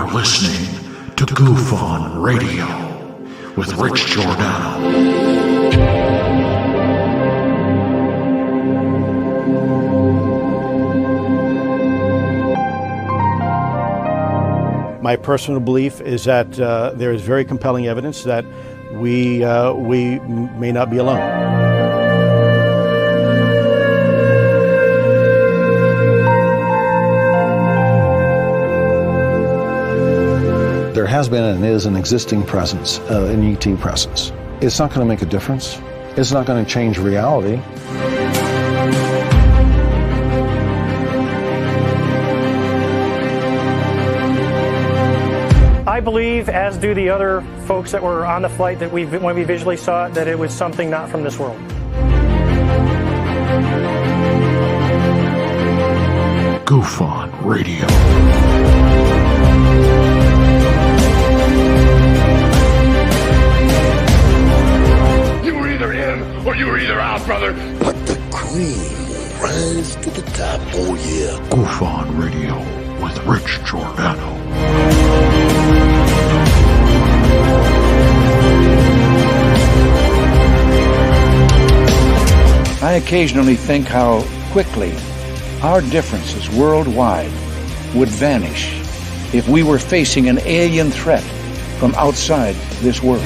are listening to Goof On Radio with Rich Giordano. My personal belief is that there is very compelling evidence that we may not be alone. There has been and is an existing presence, an ET presence. It's not going to make a difference. It's not going to change reality. I believe, as do the other folks that were on the flight, that when we visually saw it, that it was something not from this world. Goof On Radio. You were either in or you were either out, brother. But the cream will rise to the top, oh yeah. Goof On Radio with Rich Giordano. I occasionally think how quickly our differences worldwide would vanish if we were facing an alien threat from outside this world.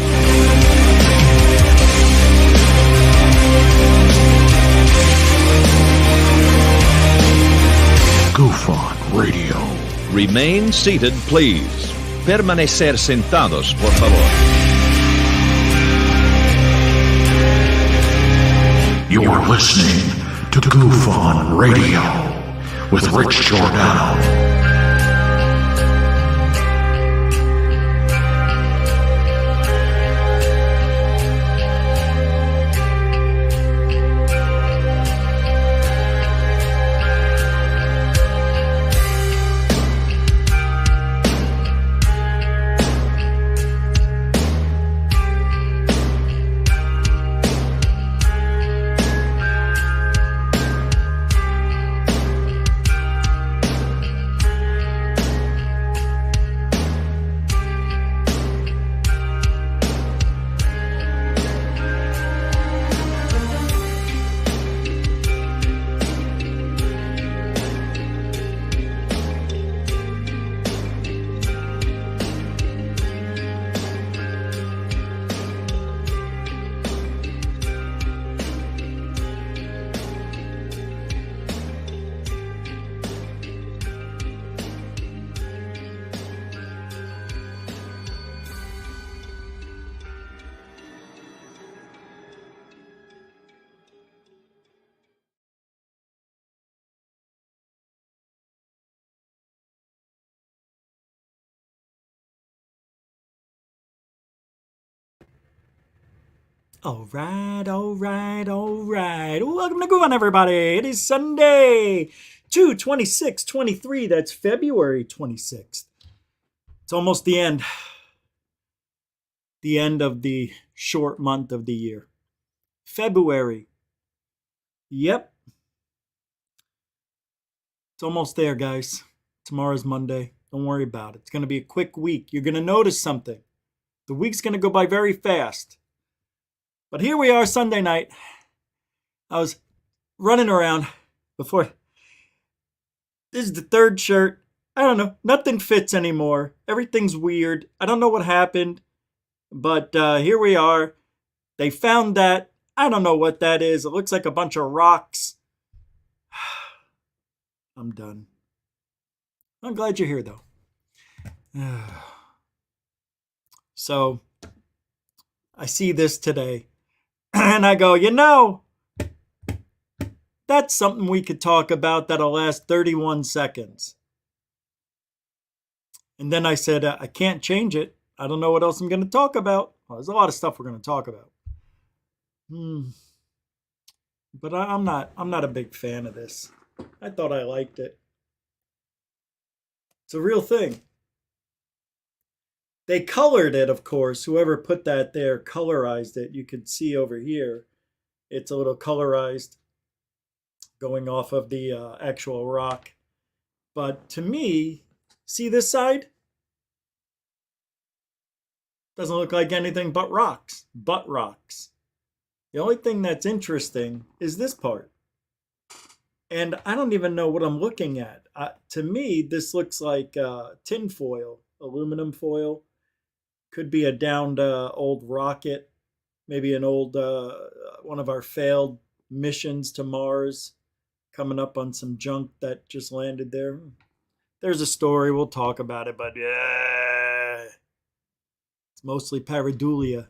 Goof On Radio. Remain seated, please. Permanecer sentados, por favor. You are listening to Goof On Radio with Rich Giordano. All right. Welcome to Goof On, everybody. It is Sunday, 2/26/23. That's February 26th. It's almost the end. The end of the short month of the year. February. Yep. It's almost there, guys. Tomorrow's Monday. Don't worry about it. It's going to be a quick week. You're going to notice something. The week's going to go by very fast. But here we are, Sunday night. I was running around before. This is the third shirt. I don't know. Nothing fits anymore. Everything's weird. I don't know what happened. But here we are. They found that. I don't know what that is. It looks like a bunch of rocks. I'm done. I'm glad you're here, though. So, I see this today. And I go, that's something we could talk about that'll last 31 seconds. And then I said, I can't change it. I don't know what else I'm going to talk about. Well, there's a lot of stuff we're going to talk about. But I'm not a big fan of this. I thought I liked it. It's a real thing. They colored it, of course. Whoever put that there colorized it. You can see over here, it's a little colorized going off of the actual rock. But to me, see this side? Doesn't look like anything but rocks. But rocks. The only thing that's interesting is this part. And I don't even know what I'm looking at. To me, this looks like tin foil, aluminum foil. Could be a downed old rocket, maybe an old one of our failed missions to Mars, coming up on some junk that just landed there. There's a story, we'll talk about it, but yeah, it's mostly pareidolia.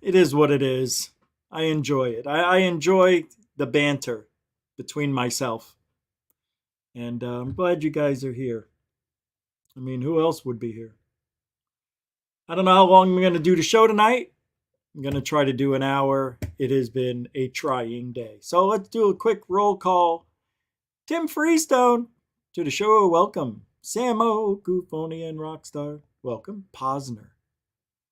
It is what it is. I enjoy it. I enjoy the banter between myself. And I'm glad you guys are here. I mean, who else would be here? I don't know how long I'm going to do the show tonight. I'm going to try to do an hour. It has been a trying day. So let's do a quick roll call. Tim Freestone to the show. Welcome. Samo, Goofonian Rockstar. Welcome. Posner.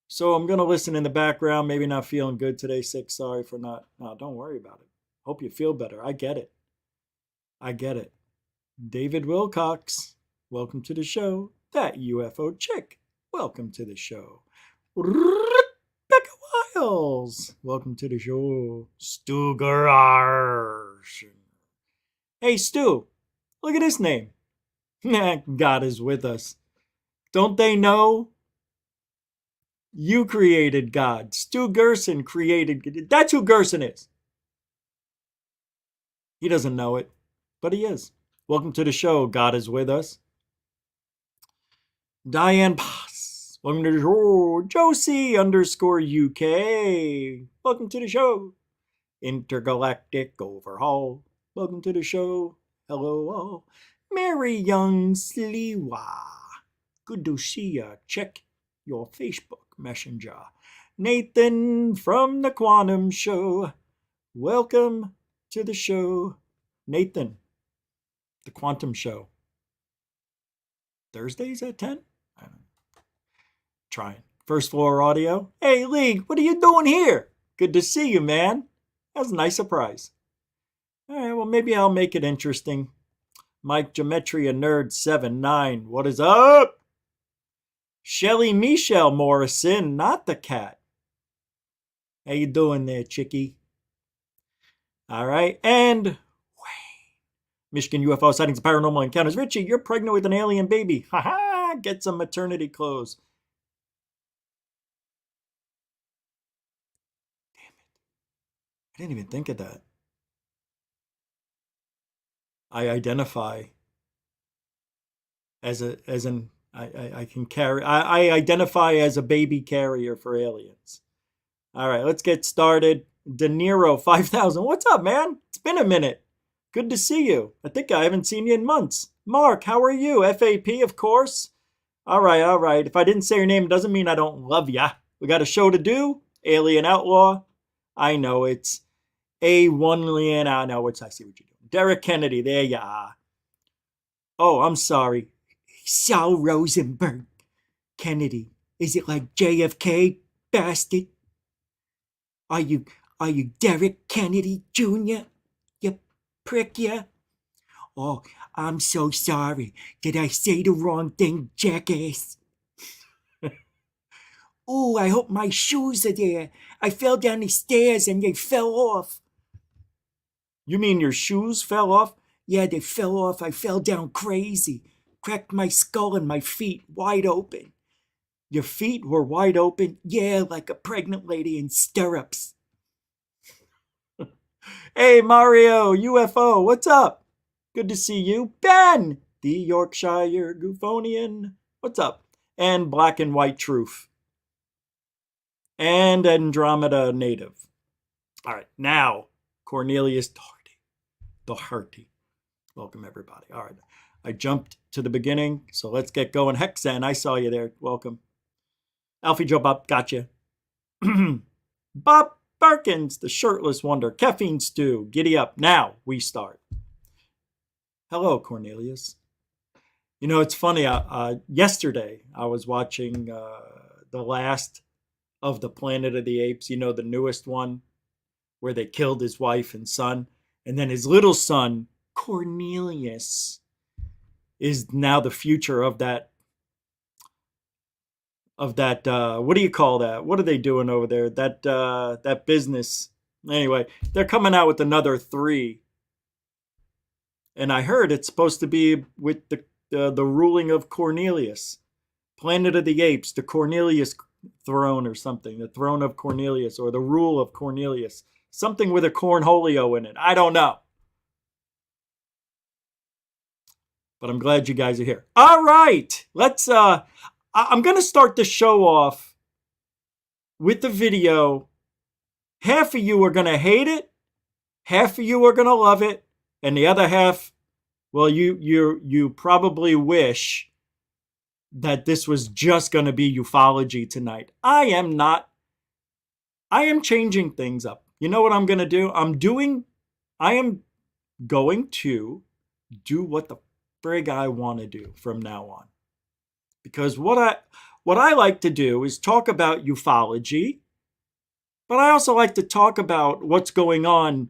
So I'm going to listen in the background. Maybe not feeling good today. Sick. Sorry for not. No, don't worry about it. Hope you feel better. I get it. I get it. David Wilcox. Welcome to the show. That UFO chick. Welcome to the show. Becca Wiles. Welcome to the show. Stu Garage. Hey, Stu. Look at his name. God is with us. Don't they know? You created God. Stu Gerson created. That's who Gerson is. He doesn't know it, but he is. Welcome to the show. God is with us. Diane Paz. Welcome to the show. Josie _UK. Welcome to the show. Intergalactic Overhaul. Welcome to the show. Hello all. Mary Young Sliwa. Good to see ya. Check your Facebook Messenger. Nathan from the Quantum Show. Welcome to the show. Nathan, the Quantum Show. Thursdays at 10? I don't know. Trying. First Floor Audio. Hey, Lee, what are you doing here? Good to see you, man. That's a nice surprise. All right, well, maybe I'll make it interesting. Mike Geometria Nerd 79. What is up? Shelly Michelle Morrison, not the cat. How you doing there, chickie? All right, and Wayne. Michigan UFO sightings and paranormal encounters. Richie, you're pregnant with an alien baby. Ha-ha, get some maternity clothes. Damn it. I didn't even think of that. I identify as an I can carry. I identify as a baby carrier for aliens. All right, let's get started. De Niro 5000. What's up, man? It's been a minute. Good to see you. I think I haven't seen you in months. Mark, how are you? FAP, of course. All right. If I didn't say your name, it doesn't mean I don't love ya. We got a show to do. Alien Outlaw. I know it's A1 Leanne. I know I see what you're doing. Derek Kennedy, there you are. Oh, I'm sorry. Saul Rosenberg. Kennedy. Is it like JFK, bastard? Are you Derek Kennedy Jr.? You prick, ya? Oh, I'm so sorry. Did I say the wrong thing, jackass? Oh, I hope my shoes are there. I fell down the stairs and they fell off. You mean your shoes fell off? Yeah, they fell off. I fell down crazy. Cracked my skull and my feet wide open. Your feet were wide open? Yeah, like a pregnant lady in stirrups. Hey, Mario, UFO, what's up? Good to see you. Ben, the Yorkshire Goofonian, what's up? And Black and White Truth. And Andromeda Native. All right, now, Cornelius Doherty. Welcome, everybody. All right, I jumped to the beginning, so let's get going. Hexan, I saw you there. Welcome. Alfie Joe Bob, gotcha. Bob Barkins, the shirtless wonder. Caffeine Stew, giddy up. Now we start. Hello, Cornelius. You know, it's funny. Yesterday, I was watching the last of the Planet of the Apes, you know, the newest one, where they killed his wife and son. And then his little son, Cornelius, is now the future of that of that, what do you call that? What are they doing over there? That business. Anyway, they're coming out with another 3. And I heard it's supposed to be with the ruling of Cornelius. Planet of the Apes, the Cornelius throne or something. The throne of Cornelius or the rule of Cornelius. Something with a cornholio in it. I don't know. But I'm glad you guys are here. All right. Let's I'm going to start the show off with the video. Half of you are going to hate it. Half of you are going to love it. And the other half, well, you probably wish that this was just going to be ufology tonight. I am not. I am changing things up. You know what I'm going to do? I am going to do what the frig I want to do from now on. Because what I like to do is talk about ufology, but I also like to talk about what's going on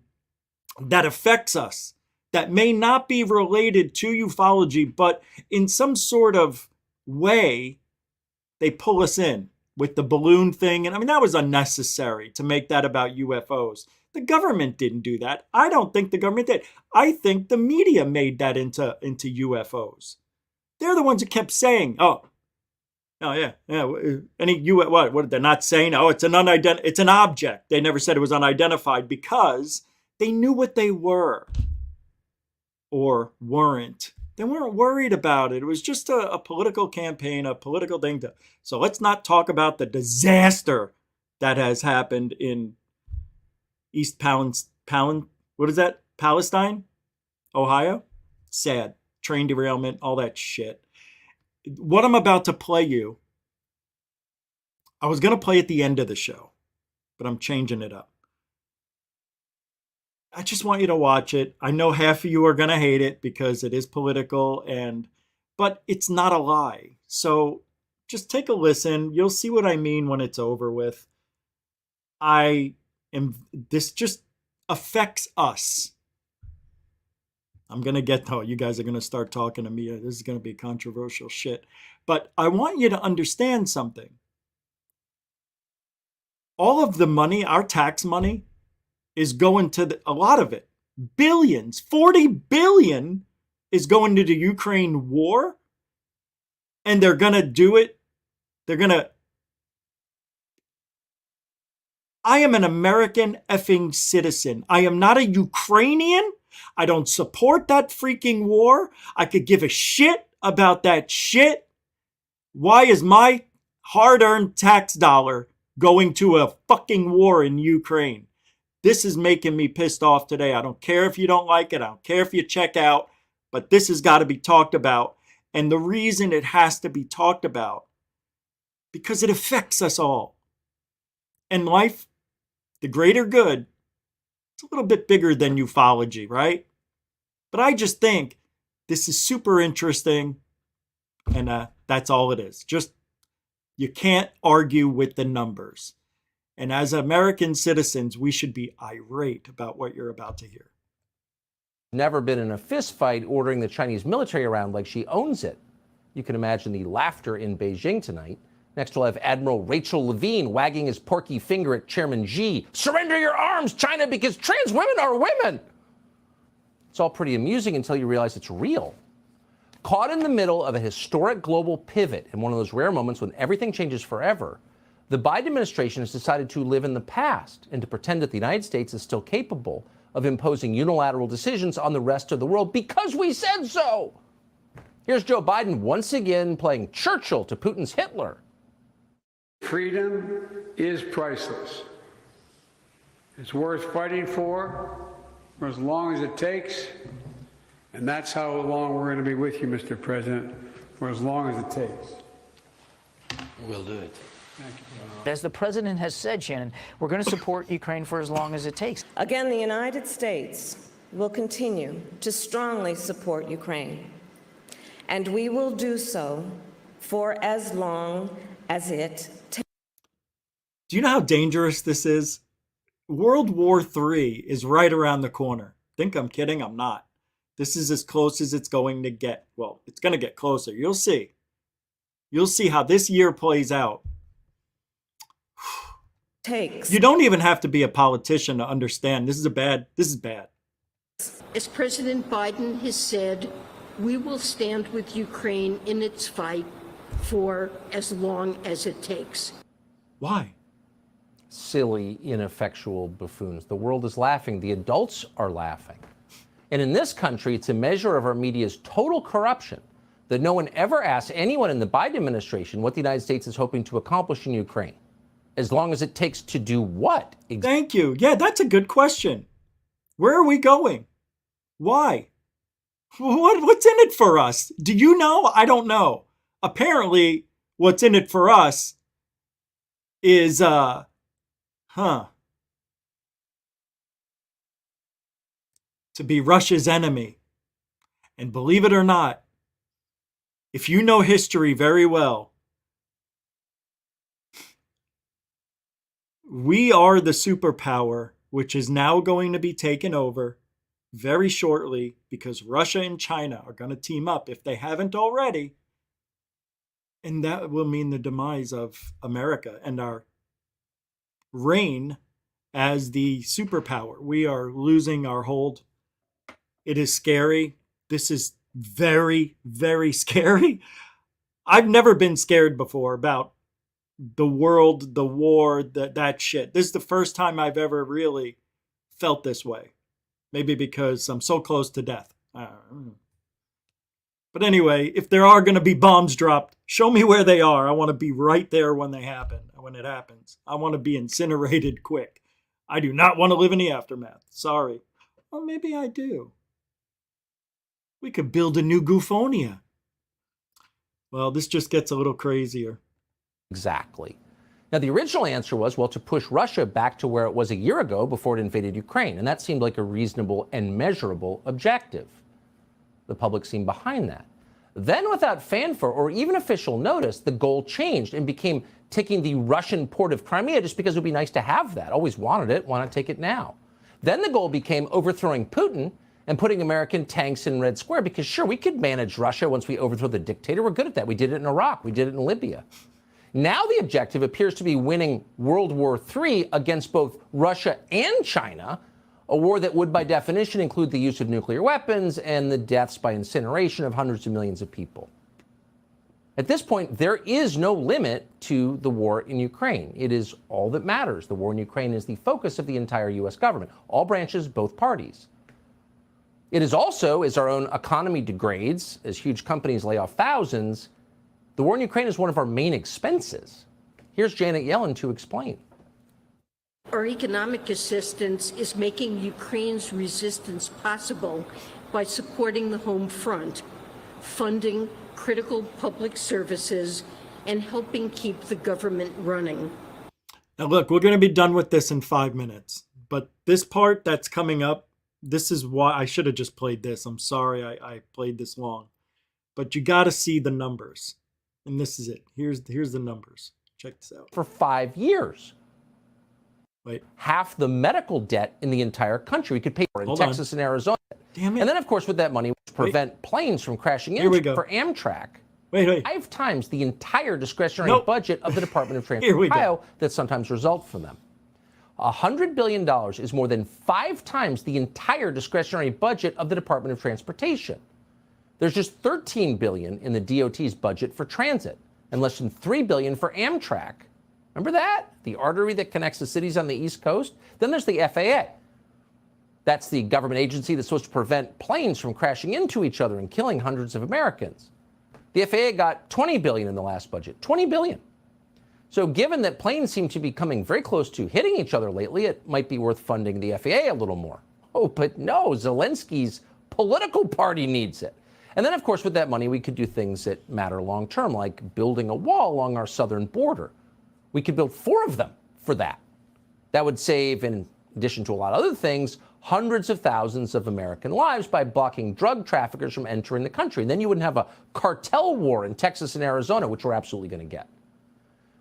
that affects us, that may not be related to ufology, but in some sort of way, they pull us in with the balloon thing. And I mean, that was unnecessary to make that about UFOs. The government didn't do that. I don't think the government did. I think the media made that into UFOs. They're the ones who kept saying, oh yeah. Any what they're not saying? Oh, it's an object. They never said it was unidentified because they knew what they were or weren't. They weren't worried about it. It was just a political campaign, a political thing. So let's not talk about the disaster that has happened in East Palestine, Ohio. Sad. Train derailment, all that shit. What I'm about to play you, I was going to play at the end of the show, but I'm changing it up. I just want you to watch it. I know half of you are going to hate it because it is political, but it's not a lie. So just take a listen. You'll see what I mean when it's over with. This just affects us. I'm going to you guys are going to start talking to me. This is going to be controversial shit. But I want you to understand something. All of the money, our tax money, is going to a lot of it. Billions, 40 billion is going to the Ukraine war. And they're going to do it. I am an American effing citizen. I am not a Ukrainian. I don't support that freaking war. I could give a shit about that shit. Why is my hard-earned tax dollar going to a fucking war in Ukraine? This is making me pissed off today. I don't care if you don't like it. I don't care if you check out. But this has got to be talked about. And the reason it has to be talked about, because it affects us all. And life, the greater good, it's a little bit bigger than ufology, right? But I just think this is super interesting, and that's all it is. Just, you can't argue with the numbers. And as American citizens, we should be irate about what you're about to hear. Never been in a fist fight ordering the Chinese military around like she owns it. You can imagine the laughter in Beijing tonight. Next, we'll have Admiral Rachel Levine wagging his porky finger at Chairman Xi. Surrender your arms, China, because trans women are women. It's all pretty amusing until you realize it's real. Caught in the middle of a historic global pivot in one of those rare moments when everything changes forever, the Biden administration has decided to live in the past and to pretend that the United States is still capable of imposing unilateral decisions on the rest of the world because we said so. Here's Joe Biden once again playing Churchill to Putin's Hitler. Freedom is priceless. It's worth fighting for as long as it takes. And that's how long we're going to be with you, Mr. President, for as long as it takes. We'll do it. Thank you. As the president has said, Shannon, we're going to support Ukraine for as long as it takes. Again, the United States will continue to strongly support Ukraine. And we will do so for as long as it takes. Do you know how dangerous this is? World War III is right around the corner. Think I'm kidding? I'm not. This is as close as it's going to get. Well, it's going to get closer. You'll see. You'll see how this year plays out. Takes. You don't even have to be a politician to understand this is bad. As President Biden has said, we will stand with Ukraine in its fight for as long as it takes. Why? Silly, ineffectual buffoons. The world is laughing. The adults are laughing. And in this country, it's a measure of our media's total corruption that no one ever asks anyone in the Biden administration what the United States is hoping to accomplish in Ukraine. As long as it takes to do what? Thank you. Yeah, that's a good question. Where are we going? Why? What's in it for us? Do you know? I don't know. Apparently, what's in it for us is, to be Russia's enemy. And believe it or not, if you know history very well, we are the superpower which is now going to be taken over very shortly because Russia and China are going to team up if they haven't already. And that will mean the demise of America and our reign as the superpower. We are losing our hold. It is scary. This is very, very scary. I've never been scared before about the world, the war, that shit. This is the first time I've ever really felt this way. Maybe because I'm so close to death. But anyway, if there are going to be bombs dropped, show me where they are. I want to be right there when they happen, when it happens. I want to be incinerated quick. I do not want to live in the aftermath. Sorry. Or maybe I do. We could build a new Goofonia. Well, this just gets a little crazier. Exactly. Now, the original answer was, well, to push Russia back to where it was a year ago before it invaded Ukraine. And that seemed like a reasonable and measurable objective. The public seemed behind that. Then, without fanfare or even official notice, the goal changed and became taking the Russian port of Crimea just because it would be nice to have that. Always wanted it. Why not take it now? Then the goal became overthrowing Putin and putting American tanks in Red Square because, sure, we could manage Russia once we overthrow the dictator. We're good at that. We did it in Iraq. We did it in Libya. Now the objective appears to be winning World War III against both Russia and China, a war that would, by definition, include the use of nuclear weapons and the deaths by incineration of hundreds of millions of people. At this point, there is no limit to the war in Ukraine. It is all that matters. The war in Ukraine is the focus of the entire U.S. government, all branches, both parties. It is also, as our own economy degrades, as huge companies lay off thousands, the war in Ukraine is one of our main expenses. Here's Janet Yellen to explain. Our economic assistance is making Ukraine's resistance possible by supporting the home front, funding critical public services, and helping keep the government running. Now, look, we're going to be done with this in 5 minutes. But this part that's coming up, this is why I should have just played this. I'm sorry I played this long. But you got to see the numbers. And this is it. Here's the numbers. Check this out. For 5 years. Wait. Half the medical debt in the entire country we could pay for in Texas and Arizona. Damn it. And then, of course, with that money, we prevent planes from crashing in for Amtrak. Wait. 5 times the entire discretionary budget of the Department of Transportation that sometimes result from them. $100 billion is more than 5 times the entire discretionary budget of the Department of Transportation. There's just $13 billion in the DOT's budget for transit and less than $3 billion for Amtrak. Remember that? The artery that connects the cities on the East Coast? Then there's the FAA. That's the government agency that's supposed to prevent planes from crashing into each other and killing hundreds of Americans. The FAA got $20 billion in the last budget. $20 billion. So given that planes seem to be coming very close to hitting each other lately, it might be worth funding the FAA a little more. Oh, but no, Zelensky's political party needs it. And then, of course, with that money, we could do things that matter long term, like building a wall along our southern border. We could build 4 of them for that. That would save, in addition to a lot of other things, hundreds of thousands of American lives by blocking drug traffickers from entering the country. And then you wouldn't have a cartel war in Texas and Arizona, which we're absolutely going to get.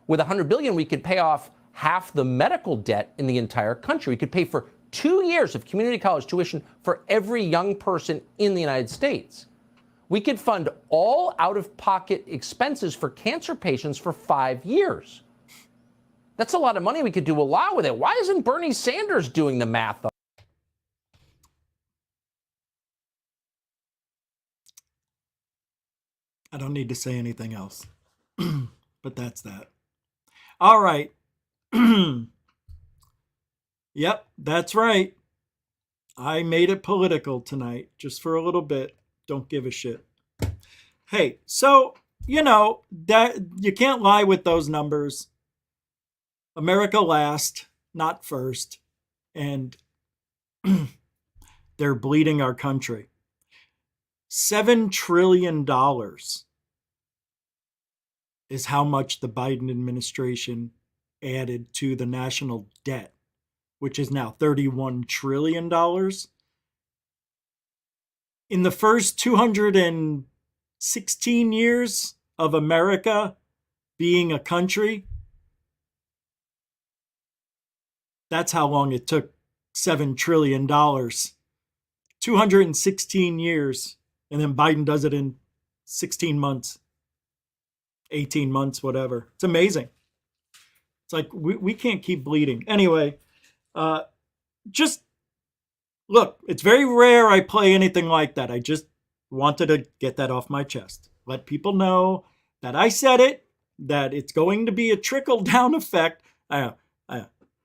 With $100 billion, we could pay off half the medical debt in the entire country. We could pay for 2 years of community college tuition for every young person in the United States. We could fund all out-of-pocket expenses for cancer patients for 5 years. That's a lot of money. We could do a lot with it. Why isn't Bernie Sanders doing the math? I don't need to say anything else. But that's that. All right. Yep, that's right. I made it political tonight, just for a little bit. Don't give a shit. Hey, so, that you can't lie with those numbers. America last, not first. And they're bleeding our country. $7 trillion is how much the Biden administration added to the national debt, which is now $31 trillion. In the first 216 years of America being a country, that's how long it took $7 trillion. 216 years. And then Biden does it in 16 months, 18 months, whatever. It's amazing. It's like we can't keep bleeding. Anyway, just look, it's very rare I play anything like that. I just wanted to get that off my chest. Let people know that I said it, that it's going to be a trickle-down effect.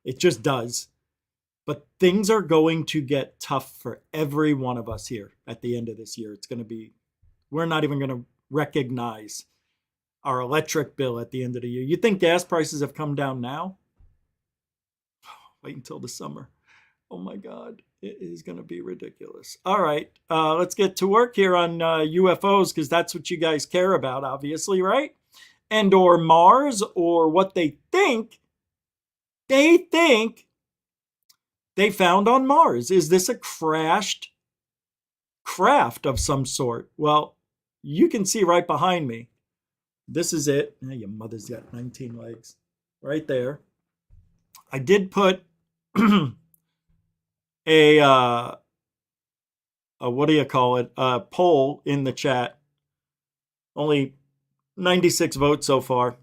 It just does. But things are going to get tough for every one of us here at the end of this year. It's going to be, we're not even going to recognize our electric bill at the end of the year. You think gas prices have come down now? Wait until the summer. Oh my God, it is going to be ridiculous. All right, let's get to work here on UFOs, because that's what you guys care about, obviously, right? And or Mars, or what they think they found on Mars. Is this a crashed craft of some sort? Well, you can see right behind me. This is it. Oh, your mother's got 19 legs. Right there. I did put a what do you call it? A poll in the chat. Only 96 votes so far.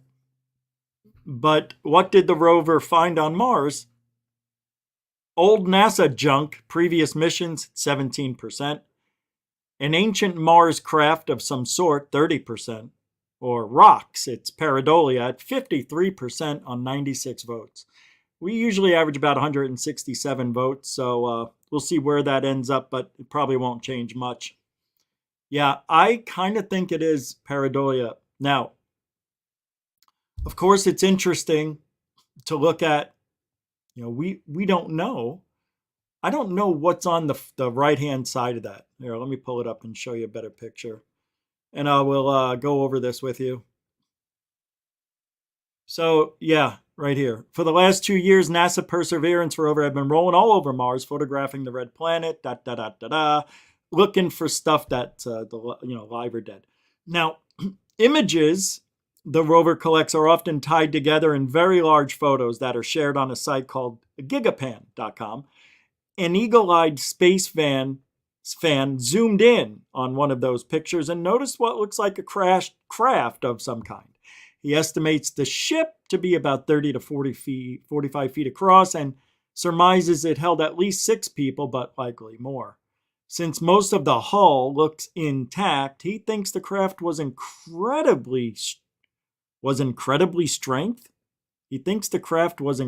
But what did the rover find on Mars? Old NASA junk, previous missions, 17%. An ancient Mars craft of some sort, 30%. Or rocks, it's Pareidolia at 53% on 96 votes. We usually average about 167 votes, so we'll see where that ends up, but it probably won't change much. Yeah, I kind of think it is Pareidolia. Now, of course, it's interesting to look at, we don't know. I don't know what's on the right-hand side of that. Here, let me pull it up and show you a better picture. And I will go over this with you. So, yeah, right here. For the last 2 years, NASA Perseverance rover have been rolling all over Mars, photographing the red planet, looking for stuff that's live or dead. Now, images the rover collects are often tied together in very large photos that are shared on a site called gigapan.com. An eagle-eyed space fan zoomed in on one of those pictures and noticed what looks like a crashed craft of some kind. He estimates the ship to be about 30 to 45 feet across and surmises it held at least 6 people, but likely more. Since most of the hull looks intact, he thinks the craft was incredibly strength. He thinks the craft was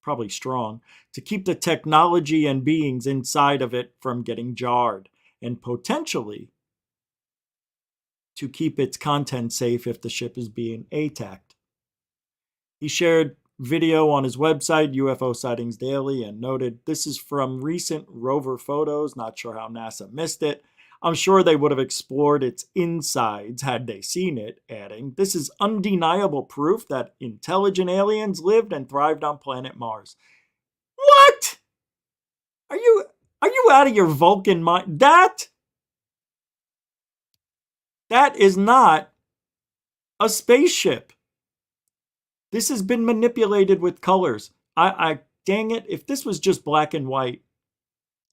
probably strong, to keep the technology and beings inside of it from getting jarred, and potentially to keep its content safe if the ship is being attacked. He shared video on his website, UFO Sightings Daily, and noted, this is from recent rover photos, not sure how NASA missed it. I'm sure they would have explored its insides had they seen it, adding, this is undeniable proof that intelligent aliens lived and thrived on planet Mars. What? Are you out of your Vulcan mind? That is not a spaceship. This has been manipulated with colors. Dang it, if this was just black and white,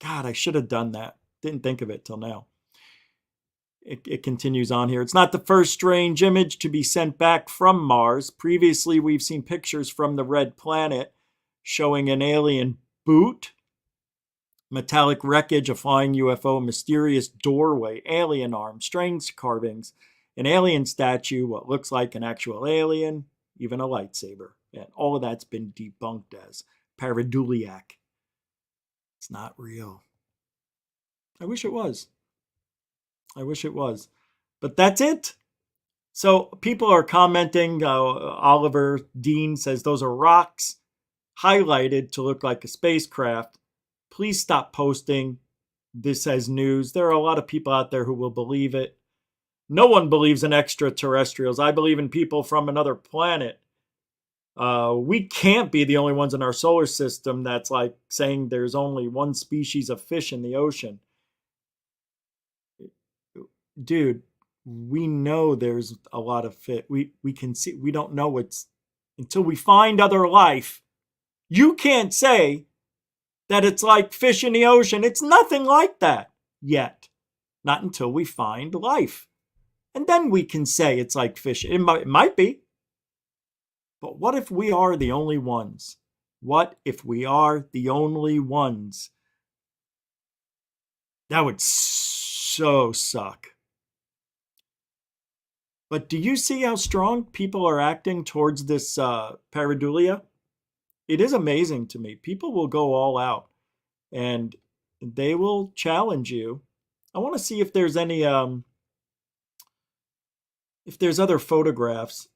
God, I should have done that. Didn't think of it till now. it continues on here. It's not the first strange image to be sent back from Mars. Previously, we've seen pictures from the red planet showing an alien boot, metallic wreckage, a flying UFO, mysterious doorway, alien arms, strange carvings, an alien statue, what looks like an actual alien, even a lightsaber. And all of that's been debunked as pareidoliac. It's not real. I wish it was. I wish it was. But that's it. So people are commenting. Oliver Dean says those are rocks highlighted to look like a spacecraft. Please stop posting this as news. There are a lot of people out there who will believe it. No one believes in extraterrestrials. I believe in people from another planet. We can't be the only ones in our solar system that's like saying there's only one species of fish in the ocean. Dude, we know there's a lot of fish. We can see, we don't know what's, until we find other life. You can't say that it's like fish in the ocean. It's nothing like that yet. Not until we find life. And then we can say it's like fish. It might be. But what if we are the only ones? What if we are the only ones? That would so suck. But do you see how strong people are acting towards this pareidolia? It is amazing to me. People will go all out and they will challenge you. I want to see if there's any, if there's other photographs.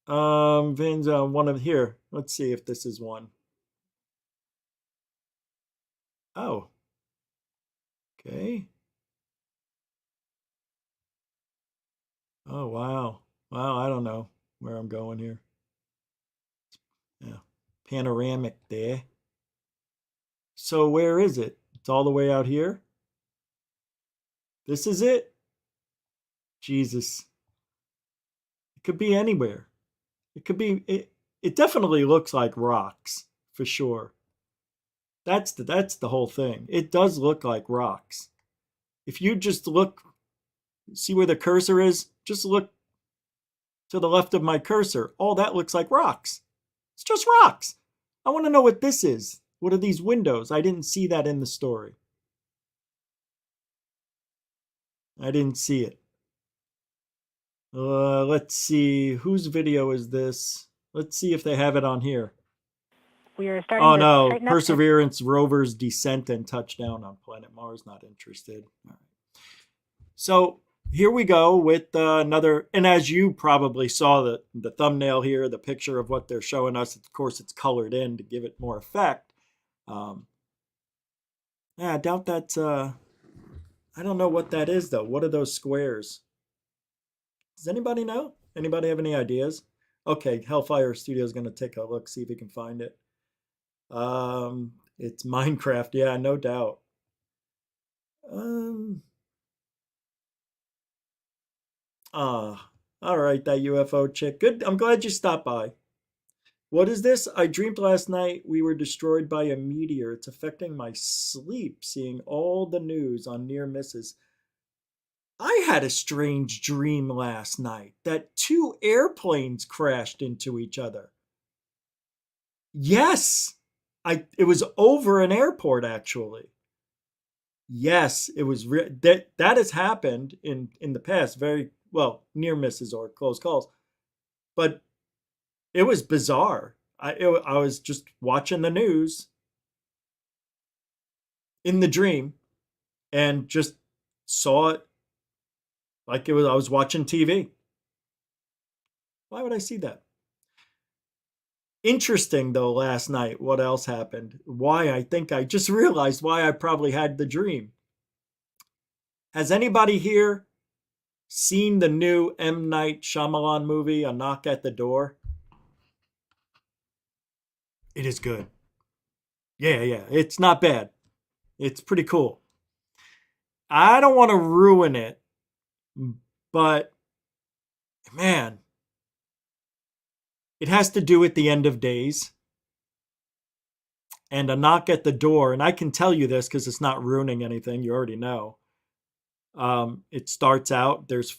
Vin's one of here. Let's see if this is one. Oh. Okay. Oh, wow. Wow, I don't know where I'm going here. Yeah. Panoramic there. So where is it? It's all the way out here? This is it? Jesus. It could be anywhere. It could be, it definitely looks like rocks, for sure. That's the whole thing. It does look like rocks. If you just look, see where the cursor is? Just look to the left of my cursor. All that looks like rocks. It's just rocks. I want to know what this is. What are these windows? I didn't see that in the story. I didn't see it. Let's see. Whose video is this? Let's see if they have it on here. We are starting Oh to no, tighten up. Perseverance rover's descent and touchdown on planet Mars. Not interested. All right. So here we go with another, and as you probably saw the thumbnail here, the picture of what they're showing us, of course it's colored in to give it more effect. Yeah, I doubt that's, I don't know what that is though. What are those squares? Does anybody know? Anybody have any ideas? Okay, Hellfire Studio is going to take a look, see if we can find it. It's Minecraft, yeah, no doubt. All right, that UFO chick. Good, I'm glad you stopped by. What is this? I dreamed last night we were destroyed by a meteor. It's affecting my sleep, seeing all the news on near misses. I had a strange dream last night that 2 airplanes crashed into each other. Yes, it was over an airport actually. Yes, it was that has happened in the past, very well, near misses or close calls. But it was bizarre. I was just watching the news in the dream and just saw it like I was watching TV. Why would I see that? Interesting though, last night, what else happened? Why I think I just realized why I probably had the dream. Has anybody here seen the new M. Night Shyamalan movie, A Knock at the Door? It is good. Yeah, it's not bad. It's pretty cool. I don't want to ruin it, but man, it has to do with the end of days and a knock at the door. And I can tell you this because it's not ruining anything. You already know. It starts out, there's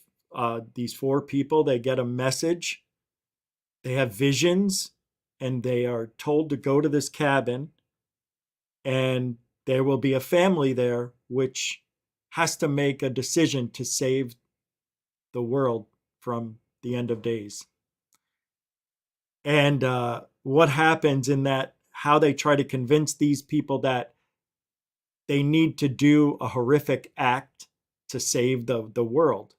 these 4 people, they get a message, they have visions, and they are told to go to this cabin, and there will be a family there which has to make a decision to save the world from the end of days. And what happens in that, how they try to convince these people that they need to do a horrific act to save the world.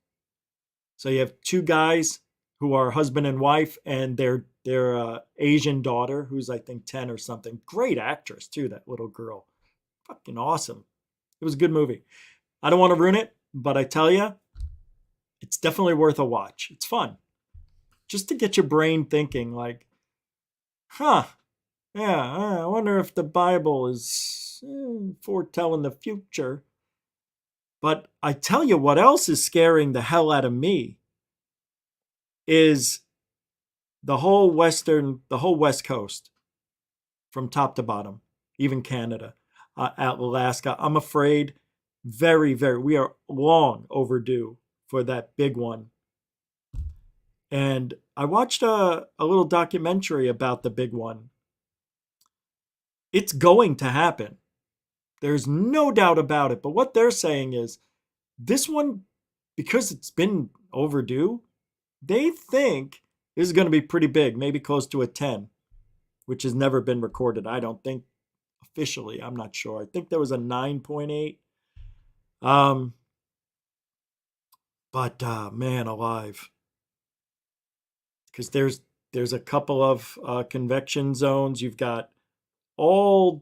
So you have 2 guys who are husband and wife, and their Asian daughter, who's I think 10 or something. Great actress too, that little girl. Fucking awesome. It was a good movie. I don't want to ruin it, but I tell you, it's definitely worth a watch. It's fun. Just to get your brain thinking like, yeah, I wonder if the Bible is foretelling the future. But I tell you what else is scaring the hell out of me is the whole West Coast, from top to bottom, even Canada, Alaska. I'm afraid we are long overdue for that big one. And I watched a little documentary about the big one. It's going to happen. There's no doubt about it. But what they're saying is this one, because it's been overdue, they think this is going to be pretty big, maybe close to a 10, which has never been recorded. I don't think officially. I'm not sure. I think there was a 9.8. But man alive. Because there's a couple of convection zones. You've got the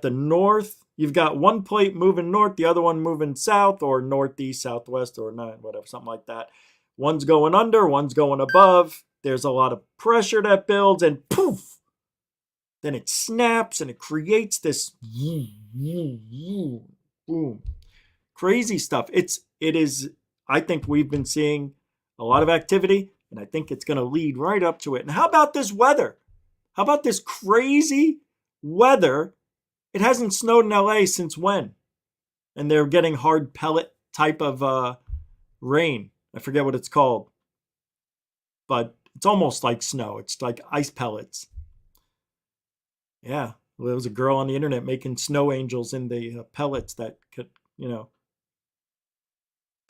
north. You've got one plate moving north, the other one moving south, or northeast, southwest, or not, whatever, something like that. One's going under, one's going above. There's a lot of pressure that builds, and poof, then it snaps and it creates this boom, crazy stuff. It is. I think we've been seeing a lot of activity, and I think it's going to lead right up to it. And how about this weather? How about this crazy weather? It hasn't snowed in LA since when? And they're getting hard pellet type of rain. I forget what it's called. But it's almost like snow. It's like ice pellets. Yeah. Well, there was a girl on the internet making snow angels in the pellets that could, the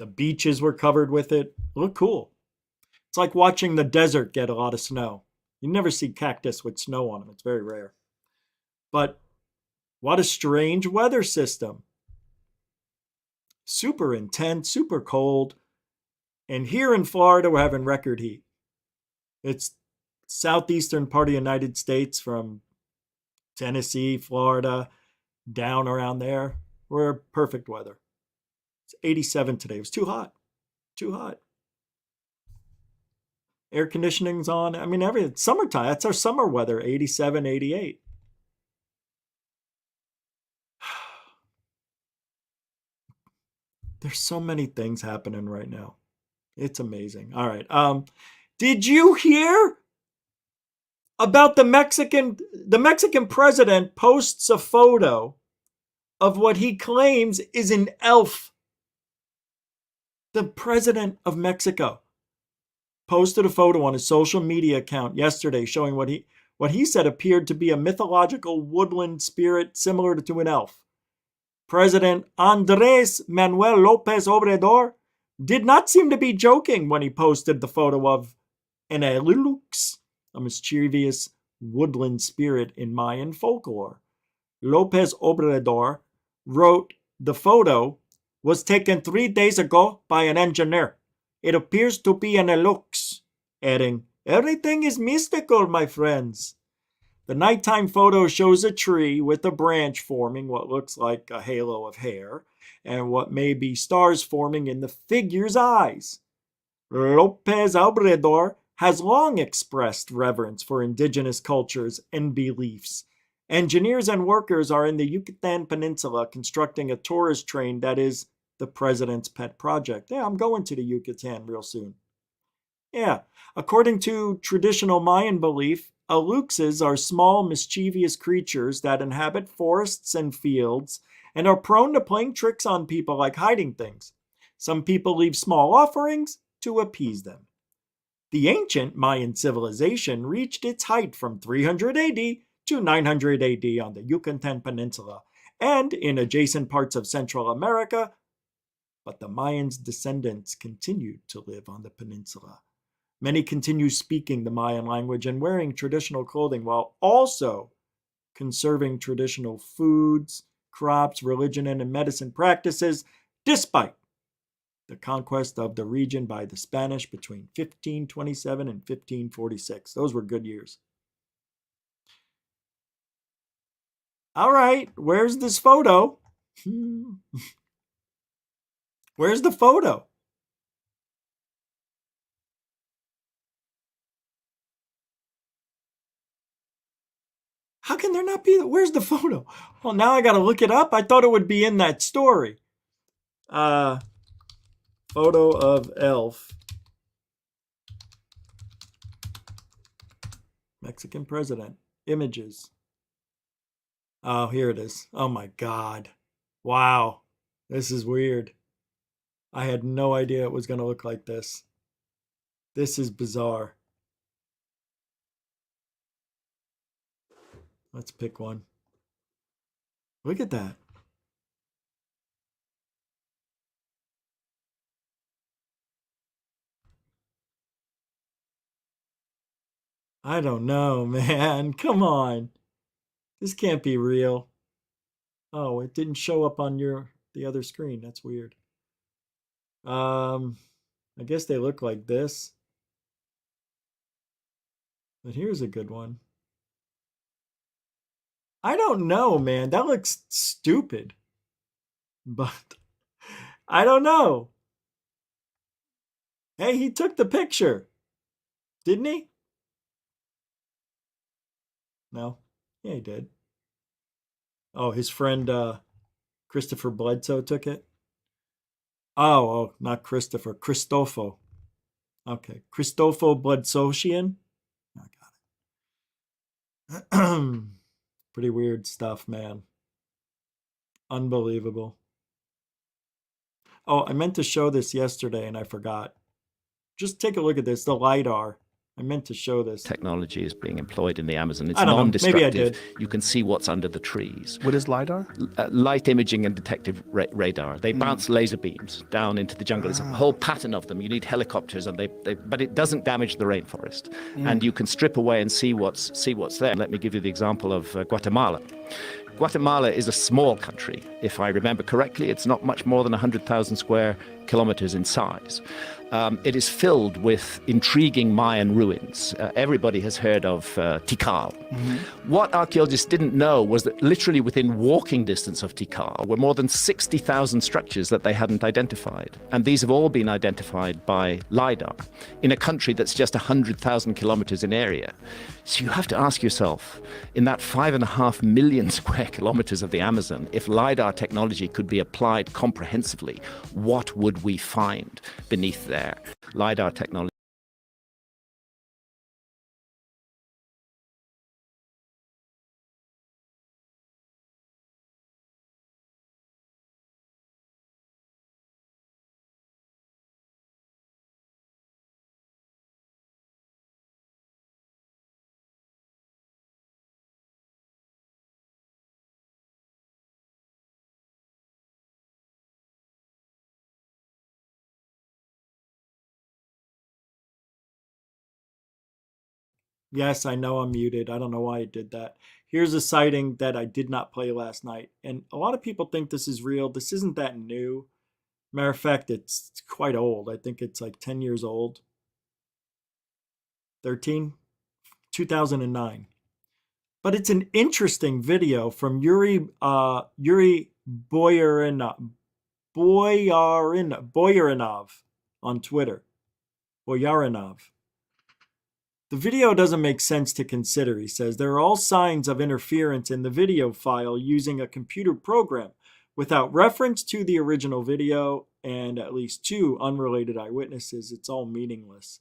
beaches were covered with it. Look cool. It's like watching the desert get a lot of snow. You never see cactus with snow on them. It's very rare. But what a strange weather system. Super intense, super cold. And here in Florida, we're having record heat. It's southeastern part of the United States, from Tennessee, Florida, down around there. We're perfect weather. It's 87 today. It was too hot. Too hot. Air conditioning's on. I mean, it's summertime. That's our summer weather, 87, 88. There's so many things happening right now. It's amazing. All right. Did you hear about the Mexican president posts a photo of what he claims is an elf? The president of Mexico posted a photo on his social media account yesterday showing what he said appeared to be a mythological woodland spirit similar to an elf. President Andrés Manuel López Obrador did not seem to be joking when he posted the photo of an elux, a mischievous woodland spirit in Mayan folklore. López Obrador wrote, "The photo was taken 3 days ago by an engineer. It appears to be an elux," adding, "Everything is mystical, my friends." The nighttime photo shows a tree with a branch forming what looks like a halo of hair, and what may be stars forming in the figure's eyes. López Obrador has long expressed reverence for indigenous cultures and beliefs. Engineers and workers are in the Yucatan Peninsula constructing a tourist train that is the president's pet project. Yeah, I'm going to the Yucatan real soon. Yeah, according to traditional Mayan belief, eluxes are small, mischievous creatures that inhabit forests and fields and are prone to playing tricks on people like hiding things. Some people leave small offerings to appease them. The ancient Mayan civilization reached its height from 300 AD to 900 AD on the Yucatan Peninsula and in adjacent parts of Central America, but the Mayans' descendants continued to live on the peninsula. Many continue speaking the Mayan language and wearing traditional clothing while also conserving traditional foods, crops, religion, and medicine practices, despite the conquest of the region by the Spanish between 1527 and 1546. Those were good years. All right, where's this photo? Where's the photo? How can there not be? Where's the photo? Well, now I got to look it up. I thought it would be in that story. Photo of elf. Mexican president. Images. Oh, here it is. Oh my God. Wow. This is weird. I had no idea it was going to look like this. This is bizarre. Let's pick one. Look at that. I don't know, man. Come on. This can't be real. Oh, it didn't show up on the other screen. That's weird. I guess they look like this. But here's a good one. I don't know, man. That looks stupid. But I don't know. Hey, he took the picture. Didn't he? No. Yeah, he did. Oh, his friend Christopher Bledsoe took it? Oh, not Christopher. Cristofo. Okay. Cristofo Bledsoean? I got it. Pretty weird stuff, man. Unbelievable. Oh, I meant to show this yesterday and I forgot. Just take a look at this, the LiDAR. I meant to show this. Technology is being employed in the Amazon. It's I don't know. non-destructive. Maybe I did. You can see what's under the trees. What is LiDAR? Light imaging and detective radar. They bounce laser beams down into the jungle. It's a whole pattern of them. You need helicopters, and but it doesn't damage the rainforest. And you can strip away and see what's there. Let me give you the example of Guatemala. Guatemala is a small country. If I remember correctly, it's not much more than 100,000 square kilometers in size. It is filled with intriguing Mayan ruins. Everybody has heard of Tikal. What archaeologists didn't know was that literally within walking distance of Tikal were more than 60,000 structures that they hadn't identified. And these have all been identified by LiDAR in a country that's just 100,000 kilometers in area. So you have to ask yourself, in that 5.5 million square kilometers of the Amazon, if LiDAR technology could be applied comprehensively, what would we find beneath there? LiDAR technology. Yes, I know I'm muted. I don't know why it did that. Here's a sighting that I did not play last night. And a lot of people think this is real. This isn't that new. Matter of fact, it's quite old. I think it's like 10 years old. 13? 2009. But it's an interesting video from Yuri Boyarinov on Twitter. Boyarinov. The video doesn't make sense to consider, he says. There are all signs of interference in the video file using a computer program without reference to the original video and at least 2 unrelated eyewitnesses. It's all meaningless.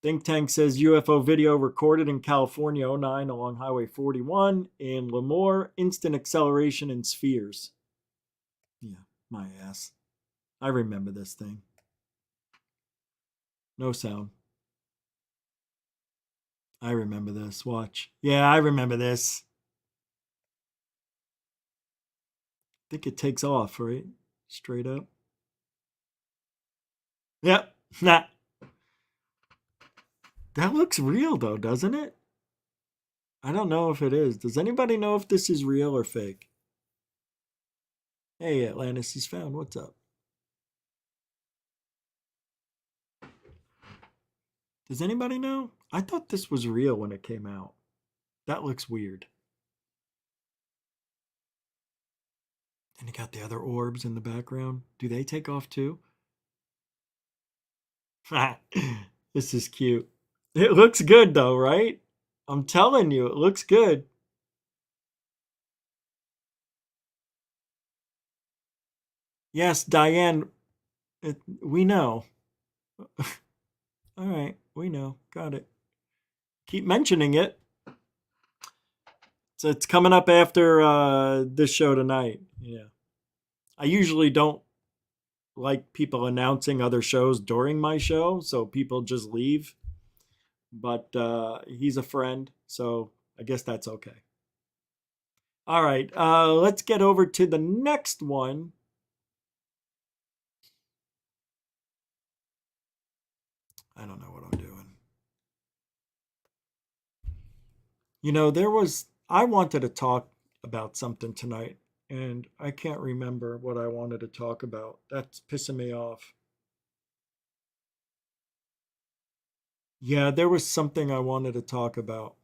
Think Tank says UFO video recorded in California 09 along Highway 41 in Lemoore, instant acceleration in spheres. Yeah, my ass. I remember this thing. No sound. I remember this. Watch. Yeah, I remember this. I think it takes off, right? Straight up. Yep. Nah. That looks real, though, doesn't it? I don't know if it is. Does anybody know if this is real or fake? Hey, Atlantis is found. What's up? Does anybody know? I thought this was real when it came out. That looks weird. And you got the other orbs in the background. Do they take off too? This is cute. It looks good though, right? I'm telling you, it looks good. Yes, Diane, we know. All right, we know. Got it. Keep mentioning it. So it's coming up after this show tonight. Yeah. I usually don't like people announcing other shows during my show, so people just leave. But he's a friend, so I guess that's okay. All right, let's get over to the next one. I don't know what I'm doing. You know, I wanted to talk about something tonight, and I can't remember what I wanted to talk about. That's pissing me off. Yeah, there was something I wanted to talk about.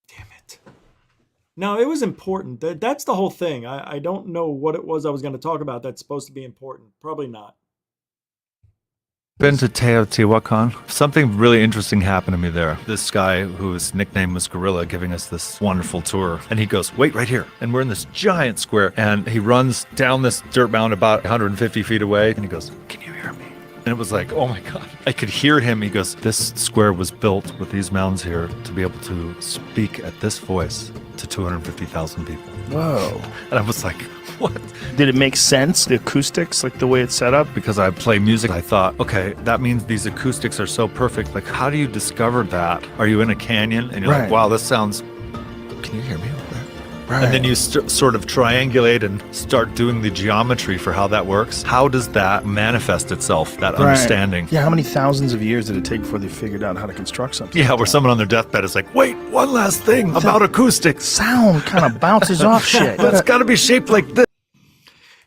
Damn it. No, it was important. That's the whole thing. I don't know what it was I was going to talk about that's supposed to be important. Probably not. Been to Teotihuacan. Something really interesting happened to me there. This guy, whose nickname was Gorilla, giving us this wonderful tour. And he goes, wait right here. And we're in this giant square. And he runs down this dirt mound about 150 feet away. And he goes, can you hear me? And it was like, oh my God. I could hear him. He goes, this square was built with these mounds here to be able to speak at this voice to 250,000 people. Whoa. And I was like, what? Did it make sense, the acoustics, like the way it's set up? Because I play music, I thought, okay, that means these acoustics are so perfect. Like, how do you discover that? Are you in a canyon and you're like, wow, this sounds, can you hear me over there? Right. And then you sort of triangulate and start doing the geometry for how that works. How does that manifest itself, that understanding? Yeah, how many thousands of years did it take before they figured out how to construct something? Yeah, where someone on their deathbed is like, wait, one last thing about acoustics. Sound kind of bounces off shit. But it's got to be shaped like this.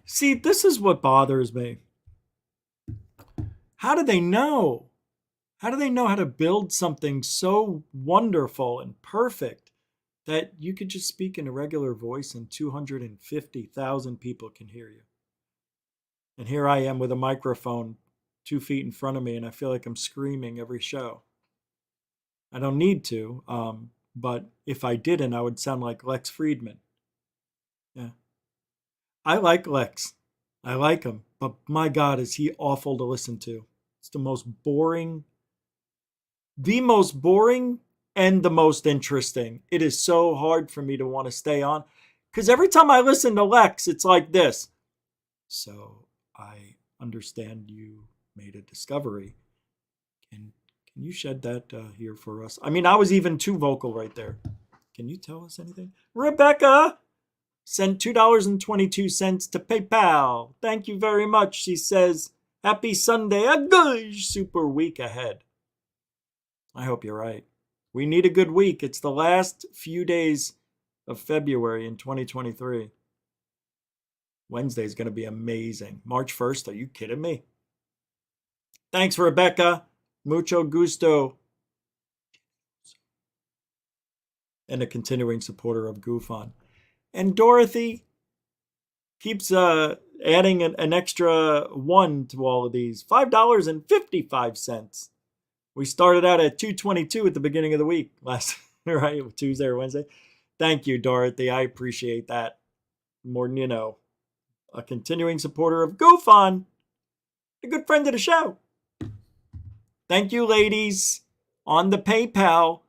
See, this is what bothers me. How do they know? How do they know how to build something so wonderful and perfect that you could just speak in a regular voice and 250,000 people can hear you? And here I am with a microphone 2 feet in front of me, and I feel like I'm screaming every show. I don't need to, but if I didn't, I would sound like Lex Friedman. Yeah. I like Lex. I like him. But my God, is he awful to listen to. It's the most boring and the most interesting. It is so hard for me to want to stay on. Because every time I listen to Lex, it's like this. So I understand you made a discovery. Can you shed that here for us? I mean, I was even too vocal right there. Can you tell us anything? Rebecca sent $2.22 to PayPal. Thank you very much. She says, happy Sunday, a good super week ahead. I hope you're right. We need a good week. It's the last few days of February in 2023. Wednesday is going to be amazing. March 1st, are you kidding me? Thanks, Rebecca. Mucho gusto. And a continuing supporter of GoofOn. And Dorothy keeps adding an extra one to all of these. $5.55. We started out at $2.22 at the beginning of the week last right, Tuesday or Wednesday. Thank you, Dorothy. I appreciate that more than you know. A continuing supporter of GoofOn, a good friend of the show. Thank you, ladies, on the PayPal.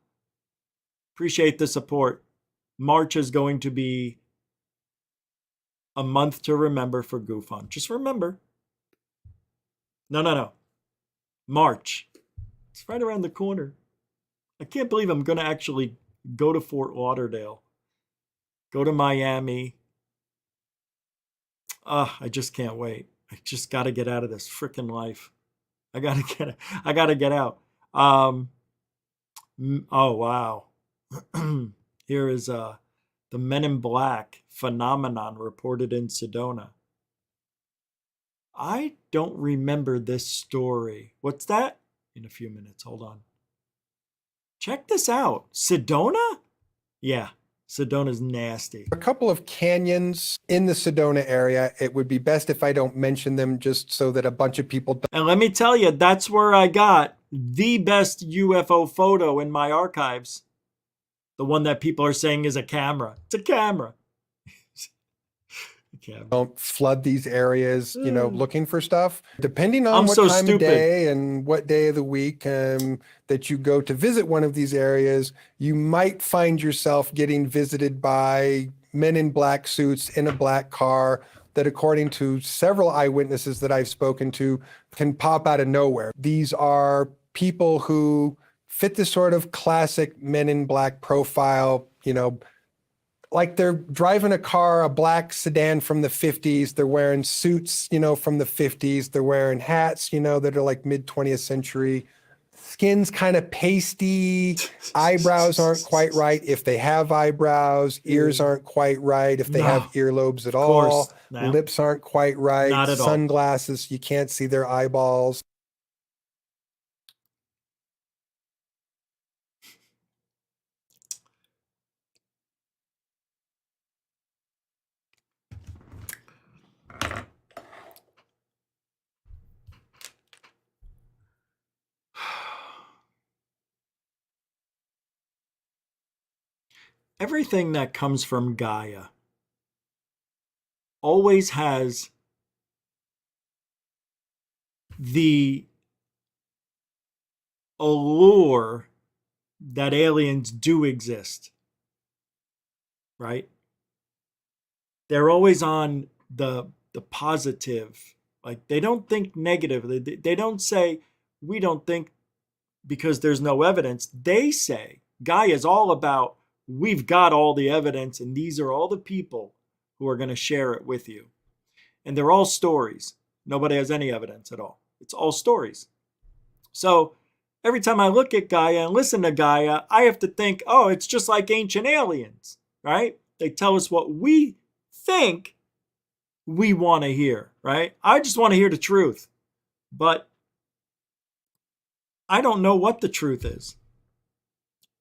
Appreciate the support. March is going to be a month to remember for GoFund. Just remember. No. March. It's right around the corner. I can't believe I'm going to actually go to Fort Lauderdale, go to Miami. I just can't wait. I just got to get out of this freaking life. I got to get out. Oh, wow. Here is the Men in Black phenomenon reported in Sedona. I don't remember this story. What's that? In a few minutes. Hold on. Check this out. Sedona? Yeah, Sedona's nasty. A couple of canyons in the Sedona area. It would be best if I don't mention them just so that a bunch of people don't. And let me tell you, that's where I got the best UFO photo in my archives. The one that people are saying is a camera. It's a camera. Don't flood these areas, looking for stuff. Depending on what so time stupid. of day and what day of the week that you go to visit one of these areas, you might find yourself getting visited by men in black suits in a black car that, according to several eyewitnesses that I've spoken to, can pop out of nowhere. These are people who fit the sort of classic men in black profile, like they're driving a car, a black sedan from the 50s. They're wearing suits, from the 50s. They're wearing hats, that are like mid 20th century. Skin's kind of pasty. Eyebrows aren't quite right if they have eyebrows. Ears aren't quite right if they have earlobes at all. No. Lips aren't quite right. Not at all. Sunglasses, you can't see their eyeballs. Everything that comes from Gaia always has the allure that aliens do exist, right? They're always on the positive. Like, they don't think negative. They don't say, we don't think because there's no evidence. They say Gaia is all about, we've got all the evidence, and these are all the people who are going to share it with you. And they're all stories. Nobody has any evidence at all. It's all stories. So every time I look at Gaia and listen to Gaia, I have to think, oh, it's just like ancient aliens, right? They tell us what we think we want to hear, right? I just want to hear the truth. But I don't know what the truth is.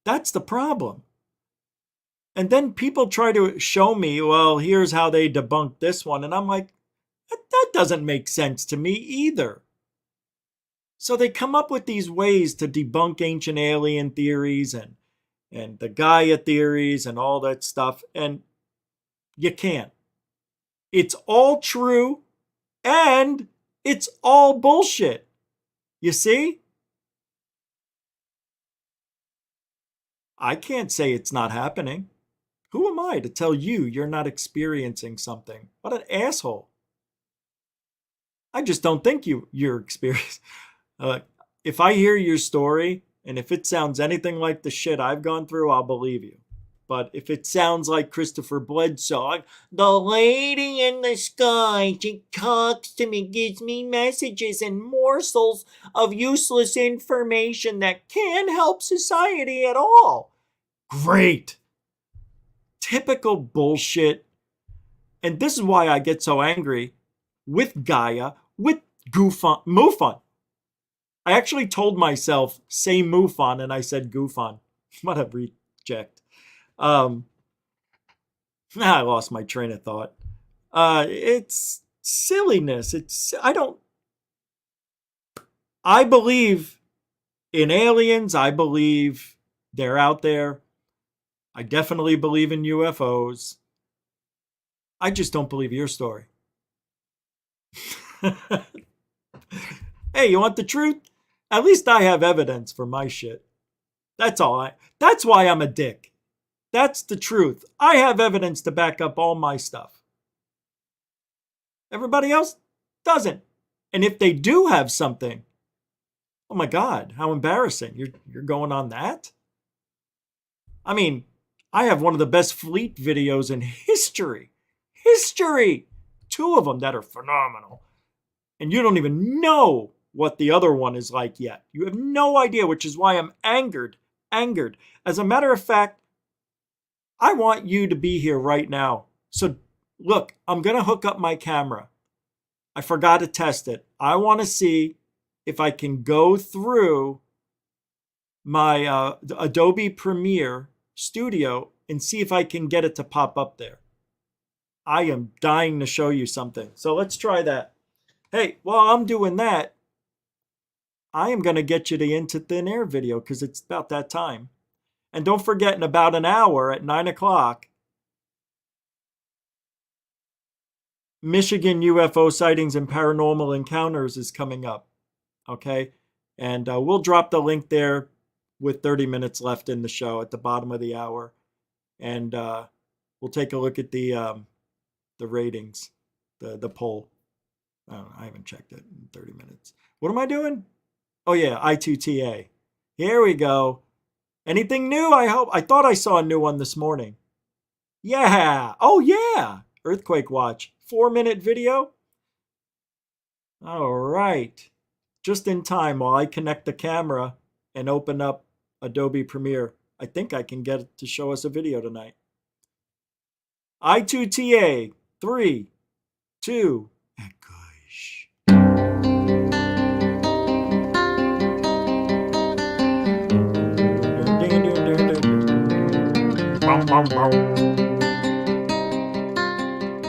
That's the problem. And then people try to show me, well, here's how they debunk this one. And I'm like, that doesn't make sense to me either. So they come up with these ways to debunk ancient alien theories and the Gaia theories and all that stuff. And you can't. It's all true and it's all bullshit. You see? I can't say it's not happening. Who am I to tell you you're not experiencing something? What an asshole. I just don't think you're experiencing. If I hear your story and if it sounds anything like the shit I've gone through, I'll believe you. But if it sounds like Christopher Bledsoe, the lady in the sky, she talks to me, gives me messages and morsels of useless information that can't help society at all. Great. Typical bullshit. And this is why I get so angry with Gaia, with MUFON. I actually told myself, say MUFON, and I said GoFund. What a reject. I lost my train of thought. It's silliness. I believe in aliens. I believe they're out there. I definitely believe in UFOs. I just don't believe your story. Hey, you want the truth? At least I have evidence for my shit. That's all. That's why I'm a dick. That's the truth. I have evidence to back up all my stuff. Everybody else doesn't. And if they do have something, oh my God, how embarrassing. You're going on that? I mean, I have one of the best fleet videos in history. History! 2 of them that are phenomenal. And you don't even know what the other one is like yet. You have no idea, which is why I'm angered. As a matter of fact, I want you to be here right now. So look, I'm going to hook up my camera. I forgot to test it. I want to see if I can go through my Adobe Premiere Studio and see if I can get it to pop up there. I am dying to show you something. So let's try that. Hey, while I'm doing that, I am going to get you the Into Thin Air video because it's about that time. And don't forget, in about an hour at 9 o'clock, Michigan UFO sightings and paranormal encounters is coming up. Okay? And we'll drop the link there with 30 minutes left in the show at the bottom of the hour. And we'll take a look at the ratings, the poll. I haven't checked it in 30 minutes. What am I doing? Oh, yeah, I2TA. Here we go. Anything new? I hope. I thought I saw a new one this morning. Yeah. Oh, yeah. Earthquake Watch. 4-minute video. All right. Just in time while I connect the camera and open up Adobe Premiere. I think I can get it to show us a video tonight. I2TA. 3, 2, and gosh.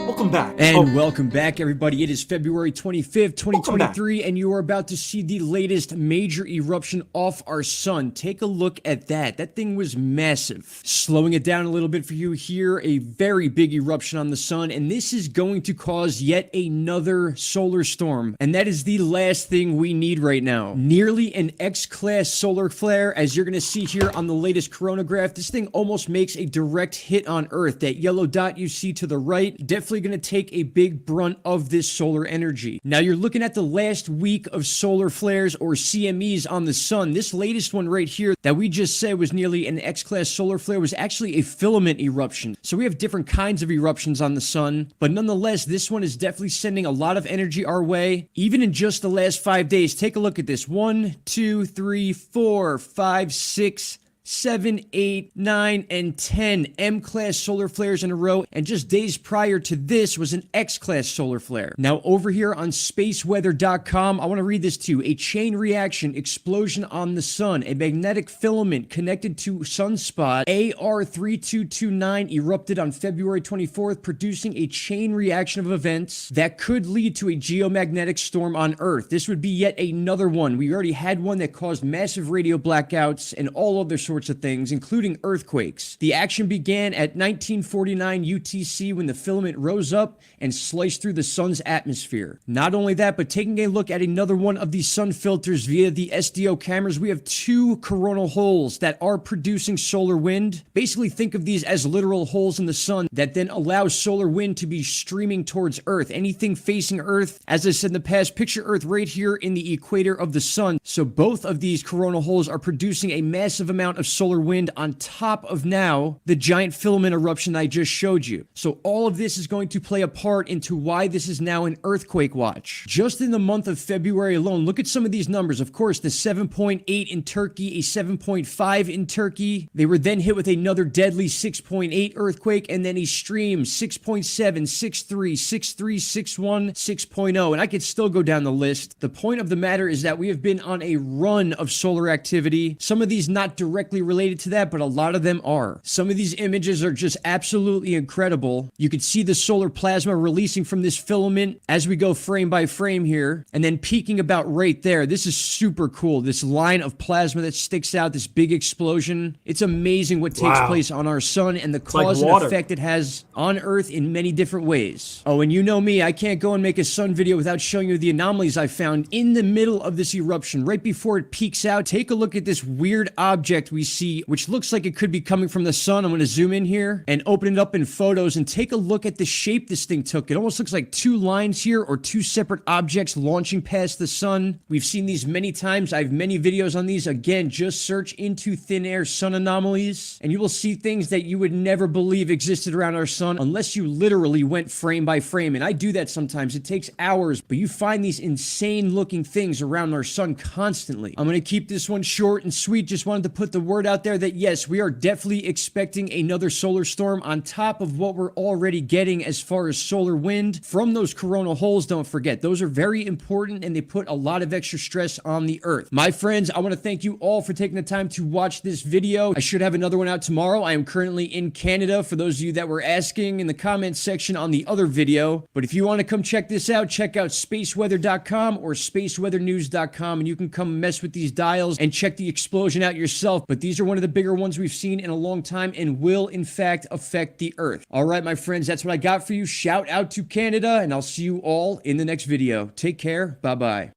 Welcome back. And welcome back, everybody. It is February 25th, 2023, and you are about to see the latest major eruption off our sun. Take a look at that. That thing was massive. Slowing it down a little bit for you here, a very big eruption on the sun, and this is going to cause yet another solar storm, and that is the last thing we need right now. Nearly an X-class solar flare, as you're going to see here on the latest coronagraph. This thing almost makes a direct hit on Earth. That yellow dot you see to the right, definitely going to take a big brunt of this solar energy. Now you're looking at the last week of solar flares or CMEs on the sun. This latest one right here that we just said was nearly an X-class solar flare was actually a filament eruption. So we have different kinds of eruptions on the sun, but nonetheless, this one is definitely sending a lot of energy our way. Even in just the last 5 days, take a look at this. 1, 2, 3, 4, 5, 6, 7, 8, 9, and 10 M-class solar flares in a row, and just days prior to this was an X-class solar flare. Now over here on spaceweather.com, I want to read this to you. A chain reaction explosion on the sun, a magnetic filament connected to sunspot AR3229 erupted on February 24th, producing a chain reaction of events that could lead to a geomagnetic storm on Earth. This would be yet another one. We already had one that caused massive radio blackouts and all other sorts of things, including earthquakes. The action began at 1949 UTC when the filament rose up and sliced through the sun's atmosphere. Not only that, but taking a look at another one of these sun filters via the SDO cameras, we have 2 coronal holes that are producing solar wind. Basically, think of these as literal holes in the sun that then allow solar wind to be streaming towards Earth. Anything facing Earth, as I said in the past, picture Earth right here in the equator of the sun. So both of these coronal holes are producing a massive amount of solar wind on top of now the giant filament eruption I just showed you. So all of this is going to play a part into why this is now an earthquake watch. Just in the month of February alone, look at some of these numbers. Of course, the 7.8 in Turkey, a 7.5 in Turkey. They were then hit with another deadly 6.8 earthquake, and then a stream 6.7, 6.3, 6.3, 6.1, 6.0, and I could still go down the list. The point of the matter is that we have been on a run of solar activity. Some of these not directly related to that, but a lot of them are. Some of these images are just absolutely incredible. You can see the solar plasma releasing from this filament as we go frame by frame here, and then peaking about right there. This is super cool. This line of plasma that sticks out, this big explosion. It's amazing what takes place on our sun and the cause and effect it has on Earth in many different ways. Oh, and you know me, I can't go and make a sun video without showing you the anomalies I found in the middle of this eruption. Right before it peaks out, take a look at this weird object we we see, which looks like it could be coming from the sun. I'm going to zoom in here and open it up in photos and take a look at the shape this thing took. It almost looks like two lines here or two separate objects launching past the sun. We've seen these many times. I have many videos on these. Again, just search into thin air sun anomalies and you will see things that you would never believe existed around our sun unless you literally went frame by frame. And I do that sometimes. It takes hours, but you find these insane looking things around our sun constantly. I'm going to keep this one short and sweet. Just wanted to put the word out there that yes, we are definitely expecting another solar storm on top of what we're already getting as far as solar wind from those coronal holes. Don't forget, those are very important and they put a lot of extra stress on the earth. My friends, I want to thank you all for taking the time to watch this video. I should have another one out tomorrow. I am currently in Canada for those of you that were asking in the comments section on the other video. But if you want to come check this out, check out spaceweather.com or spaceweathernews.com and you can come mess with these dials and check the explosion out yourself. But these are one of the bigger ones we've seen in a long time and will in fact affect the earth. All right, my friends, that's what I got for you. Shout out to Canada and I'll see you all in the next video. Take care. Bye-bye.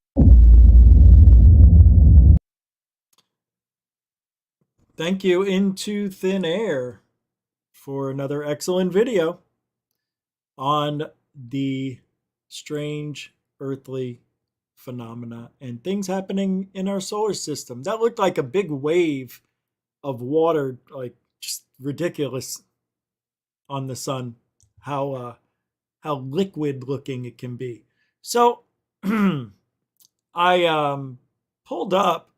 Thank you, Into Thin Air, for another excellent video on the strange earthly phenomena and things happening in our solar system. That looked like a big wave of water, like just ridiculous on the sun, how liquid looking it can be. So I pulled up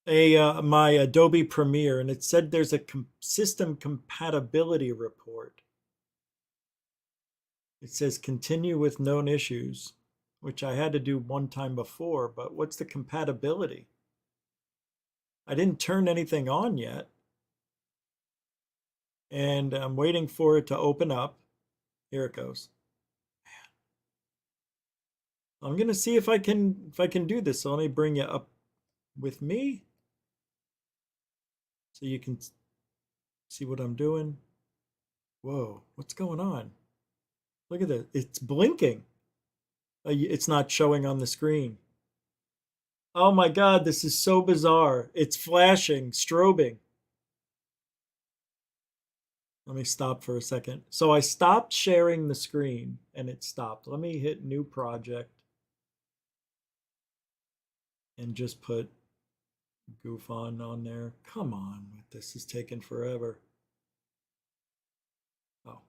my Adobe Premiere, and it said there's a system compatibility report. It says continue with known issues, which I had to do one time before, but what's the compatibility? I didn't turn anything on yet, and I'm waiting for it to open up. Here it goes. I'm gonna see if I can do this. So let me bring you up with me, so you can see what I'm doing. Whoa, what's going on? Look at that. It's blinking. It's not showing on the screen. Oh my God, this is so bizarre. It's flashing, strobing. Let me stop for a second. So I stopped sharing the screen and it stopped. Let me hit new project and just put Goof on there. Come on, this is taking forever. Oh.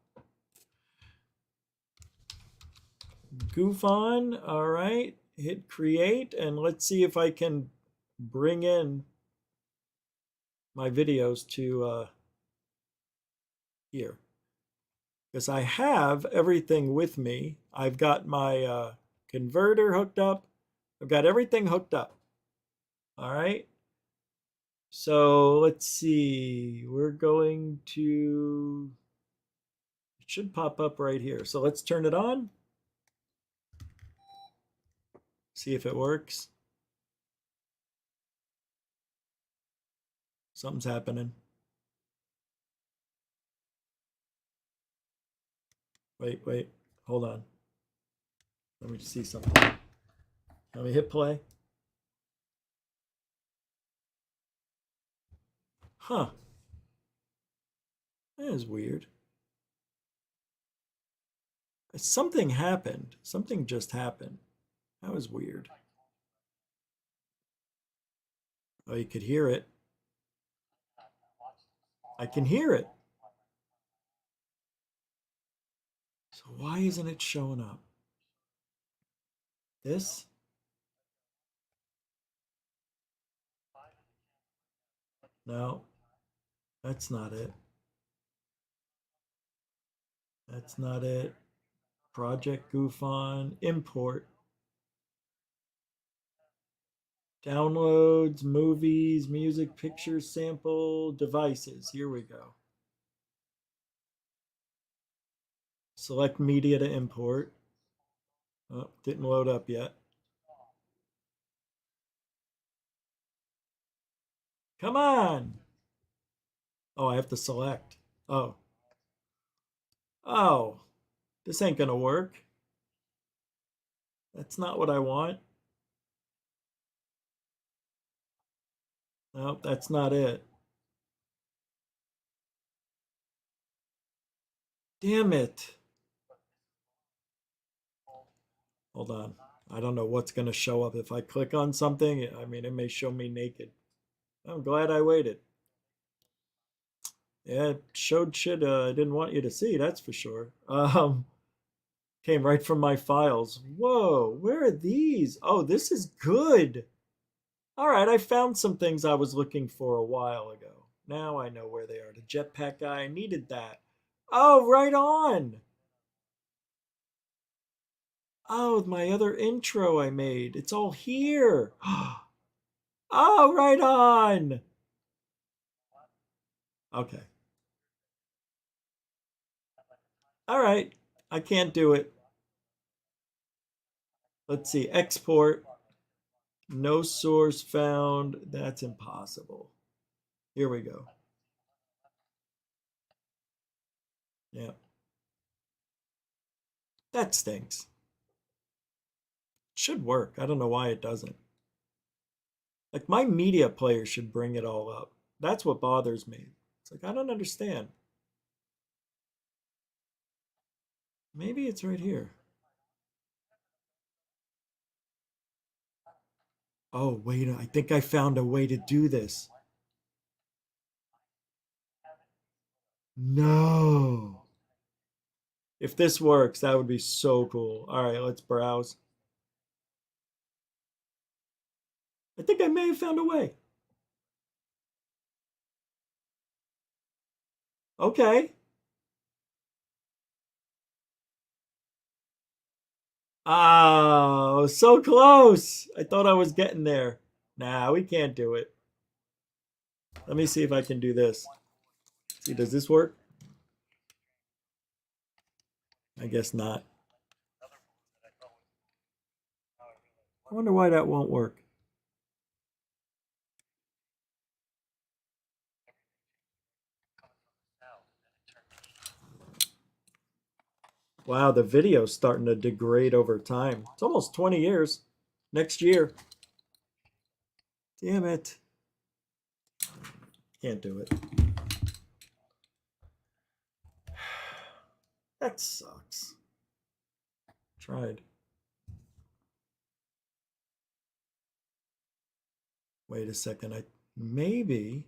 Goof on, all right. Hit create and let's see if I can bring in my videos to here. Because I have everything with me. I've got my converter hooked up. I've got everything hooked up. All right. So let's see. We're going to, it should pop up right here. So let's turn it on. See if it works. Something's happening. Wait, hold on. Let me see something. Let me hit play. Huh. That is weird. Something happened. Something just happened. That was weird. Oh, you could hear it. I can hear it. So why isn't it showing up? This? No, that's not it. That's not it. Project Goof on, import. Downloads, movies, music, pictures, sample, devices. Here we go. Select media to import. Oh, didn't load up yet. Come on. Oh, I have to select. Oh. Oh, this ain't gonna work. That's not what I want. Nope, that's not it. Damn it. Hold on. I don't know what's going to show up. If I click on something, I mean, it may show me naked. I'm glad I waited. Yeah, it showed shit I didn't want you to see, that's for sure. Came right from my files. Whoa, where are these? Oh, this is good. All right, I found some things I was looking for a while ago. Now I know where they are. The jetpack guy, I needed that. Oh, right on. Oh, my other intro I made. It's all here. Oh, right on. Okay. All right. I can't do it. Let's see. Export. No source found. That's impossible. Here we go. Yeah. That stinks. Should work. I don't know why it doesn't. Like, my media player should bring it all up. That's what bothers me. It's like, I don't understand. Maybe it's right here. Oh, wait, I think I found a way to do this. No. If this works, that would be so cool. All right, let's browse. I think I may have found a way. Okay. Oh, so close. I thought I was getting there. Nah, we can't do it. Let me see if I can do this. See, does this work? I guess not. I wonder why that won't work. Wow, the video's starting to degrade over time. It's almost 20 years. Next year. Damn it. Can't do it. That sucks. Tried. Wait a second. Maybe.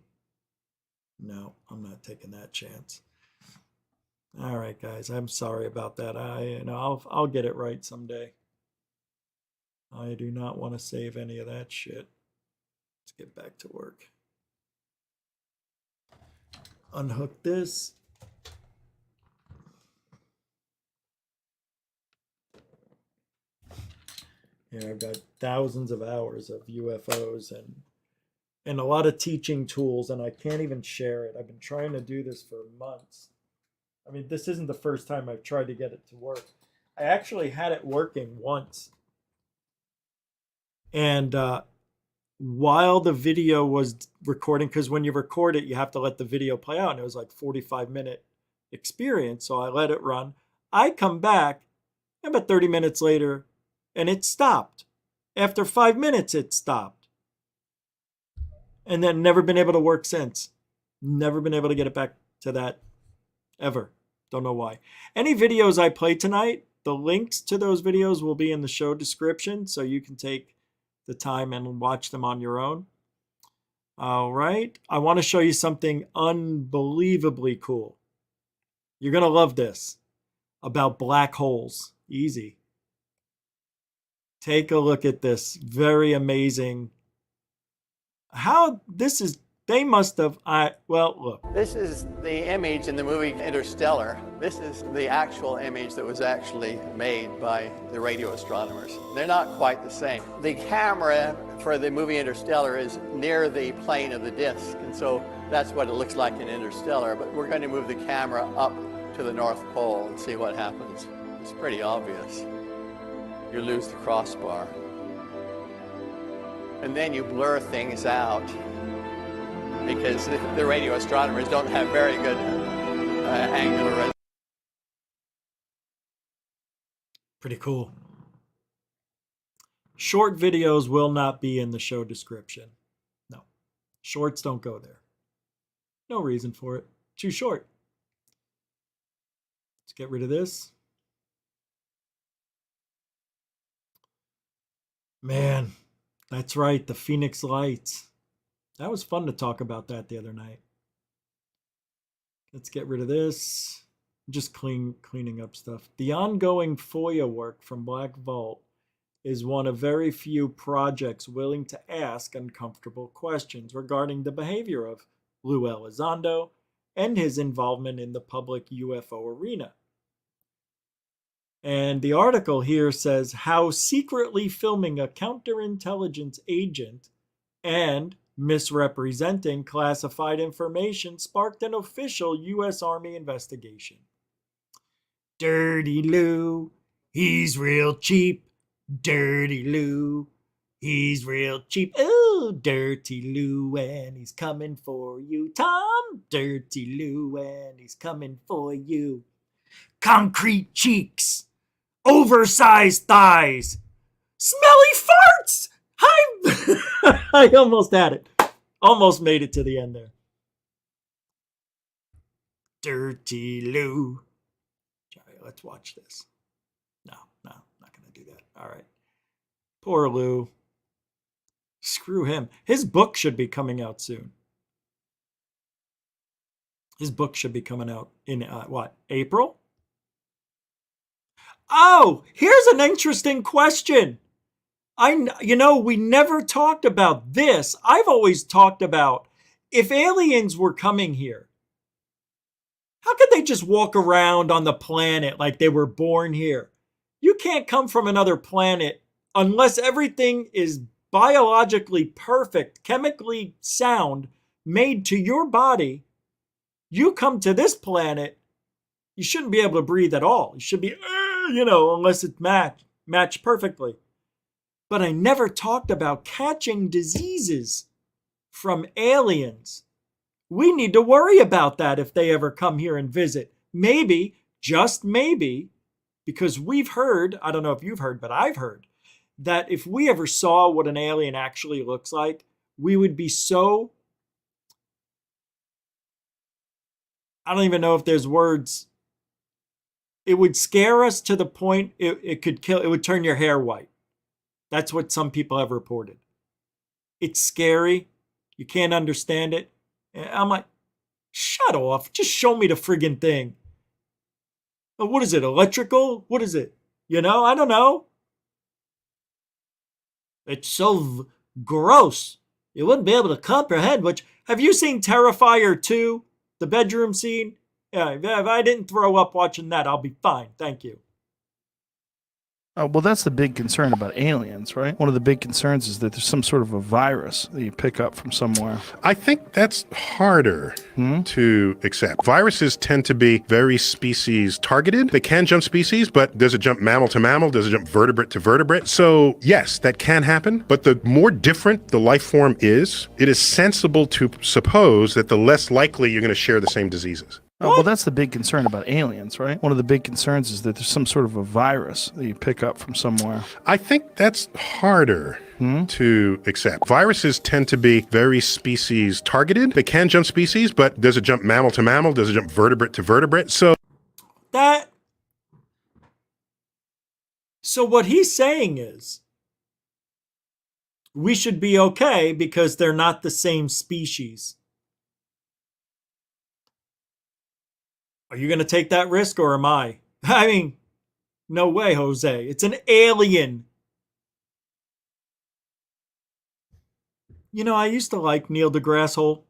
No, I'm not taking that chance. All right, guys. I'm sorry about that. I'll get it right someday. I do not want to save any of that shit. Let's get back to work. Unhook this. Yeah, I've got thousands of hours of UFOs and a lot of teaching tools, and I can't even share it. I've been trying to do this for months. I mean, this isn't the first time I've tried to get it to work. I actually had it working once. And while the video was recording, because when you record it, you have to let the video play out, and it was like 45-minute experience, so I let it run. I come back, and about 30 minutes later, and it stopped. After 5 minutes, it stopped. And then never been able to work since. Never been able to get it back to that ever. Don't know why. Any videos I play tonight, the links to those videos will be in the show description, so you can take the time and watch them on your own. All right. I want to show you something unbelievably cool. You're going to love this. About black holes. Easy. Take a look at this. Very amazing. How this is, they must have, well, look. This is the image in the movie Interstellar. This is the actual image that was actually made by the radio astronomers. They're not quite the same. The camera for the movie Interstellar is near the plane of the disc, and so that's what it looks like in Interstellar, but we're going to move the camera up to the North Pole and see what happens. It's pretty obvious. You lose the crossbar. And then you blur things out because the radio astronomers don't have very good angular resolution. Pretty cool. Short videos will not be in the show description. No. Shorts don't go there. No reason for it. Too short. Let's get rid of this. Man, that's right. The Phoenix Lights. That was fun to talk about that the other night. Let's get rid of this. Just cleaning up stuff. The ongoing FOIA work from Black Vault is one of very few projects willing to ask uncomfortable questions regarding the behavior of Lou Elizondo and his involvement in the public UFO arena. And the article here says how secretly filming a counterintelligence agent and misrepresenting classified information sparked an official U.S. Army investigation. Dirty Lou, he's real cheap. Dirty Lou, he's real cheap. Oh, Dirty Lou, and he's coming for you. Tom, Dirty Lou, and he's coming for you. Concrete cheeks, oversized thighs, smelly farts. I almost had it. Almost made it to the end there. Dirty Lou. All right, let's watch this. No, not going to do that. All right. Poor Lou. Screw him. His book should be coming out soon. His book should be coming out in, April? Oh, here's an interesting question. We never talked about this. I've always talked about if aliens were coming here, how could they just walk around on the planet like they were born here? You can't come from another planet unless everything is biologically perfect, chemically sound, made to your body. You come to this planet, you shouldn't be able to breathe at all. You should be, unless it's matched perfectly. But I never talked about catching diseases from aliens. We need to worry about that if they ever come here and visit. Maybe, just maybe, because we've heard, I don't know if you've heard, but I've heard, that if we ever saw what an alien actually looks like, we would be so, I don't even know if there's words. It would scare us to the point it would turn your hair white. That's what some people have reported. It's scary. You can't understand it. And I'm like, shut off. Just show me the friggin' thing. What is it? Electrical? What is it? I don't know. It's so gross. You wouldn't be able to comprehend which. Have you seen Terrifier 2? The bedroom scene? Yeah, if I didn't throw up watching that, I'll be fine. Thank you. Well, that's the big concern about aliens, right? One of the big concerns is that there's some sort of a virus that you pick up from somewhere. I think that's harder to accept. Viruses tend to be very species targeted. They can jump species, but does it jump mammal to mammal? Does it jump vertebrate to vertebrate? So yes, that can happen. But the more different the life form is, it is sensible to suppose that the less likely you're going to share the same diseases. Well, that's the big concern about aliens, right? One of the big concerns is that there's some sort of a virus that you pick up from somewhere. I think that's harder to accept. Viruses tend to be very species targeted. They can jump species, but does it jump mammal to mammal? Does it jump vertebrate to vertebrate? So what he's saying is we should be okay because they're not the same species. Are you going to take that risk or am I? I mean, no way, Jose. It's an alien. I used to like Neil deGrasse Tyson.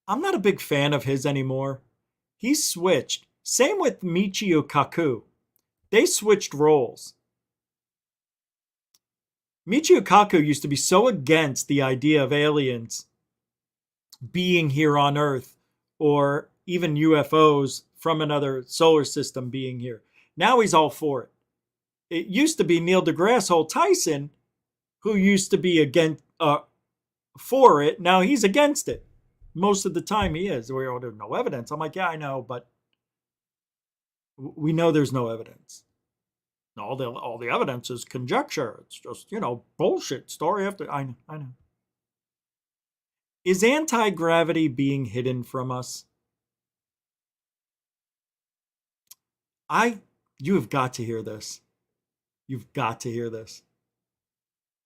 I'm not a big fan of his anymore. He's switched. Same with Michio Kaku. They switched roles. Michio Kaku used to be so against the idea of aliens being here on Earth or even UFOs from another solar system being here. Now he's all for it. It used to be Neil deGrasse Tyson who used to be for it. Now he's against it. Most of the time he is. There's no evidence. I'm like, yeah, I know, but we know there's no evidence. All the evidence is conjecture. It's just, bullshit story after. I know. Is anti-gravity being hidden from us? You have got to hear this. You've got to hear this.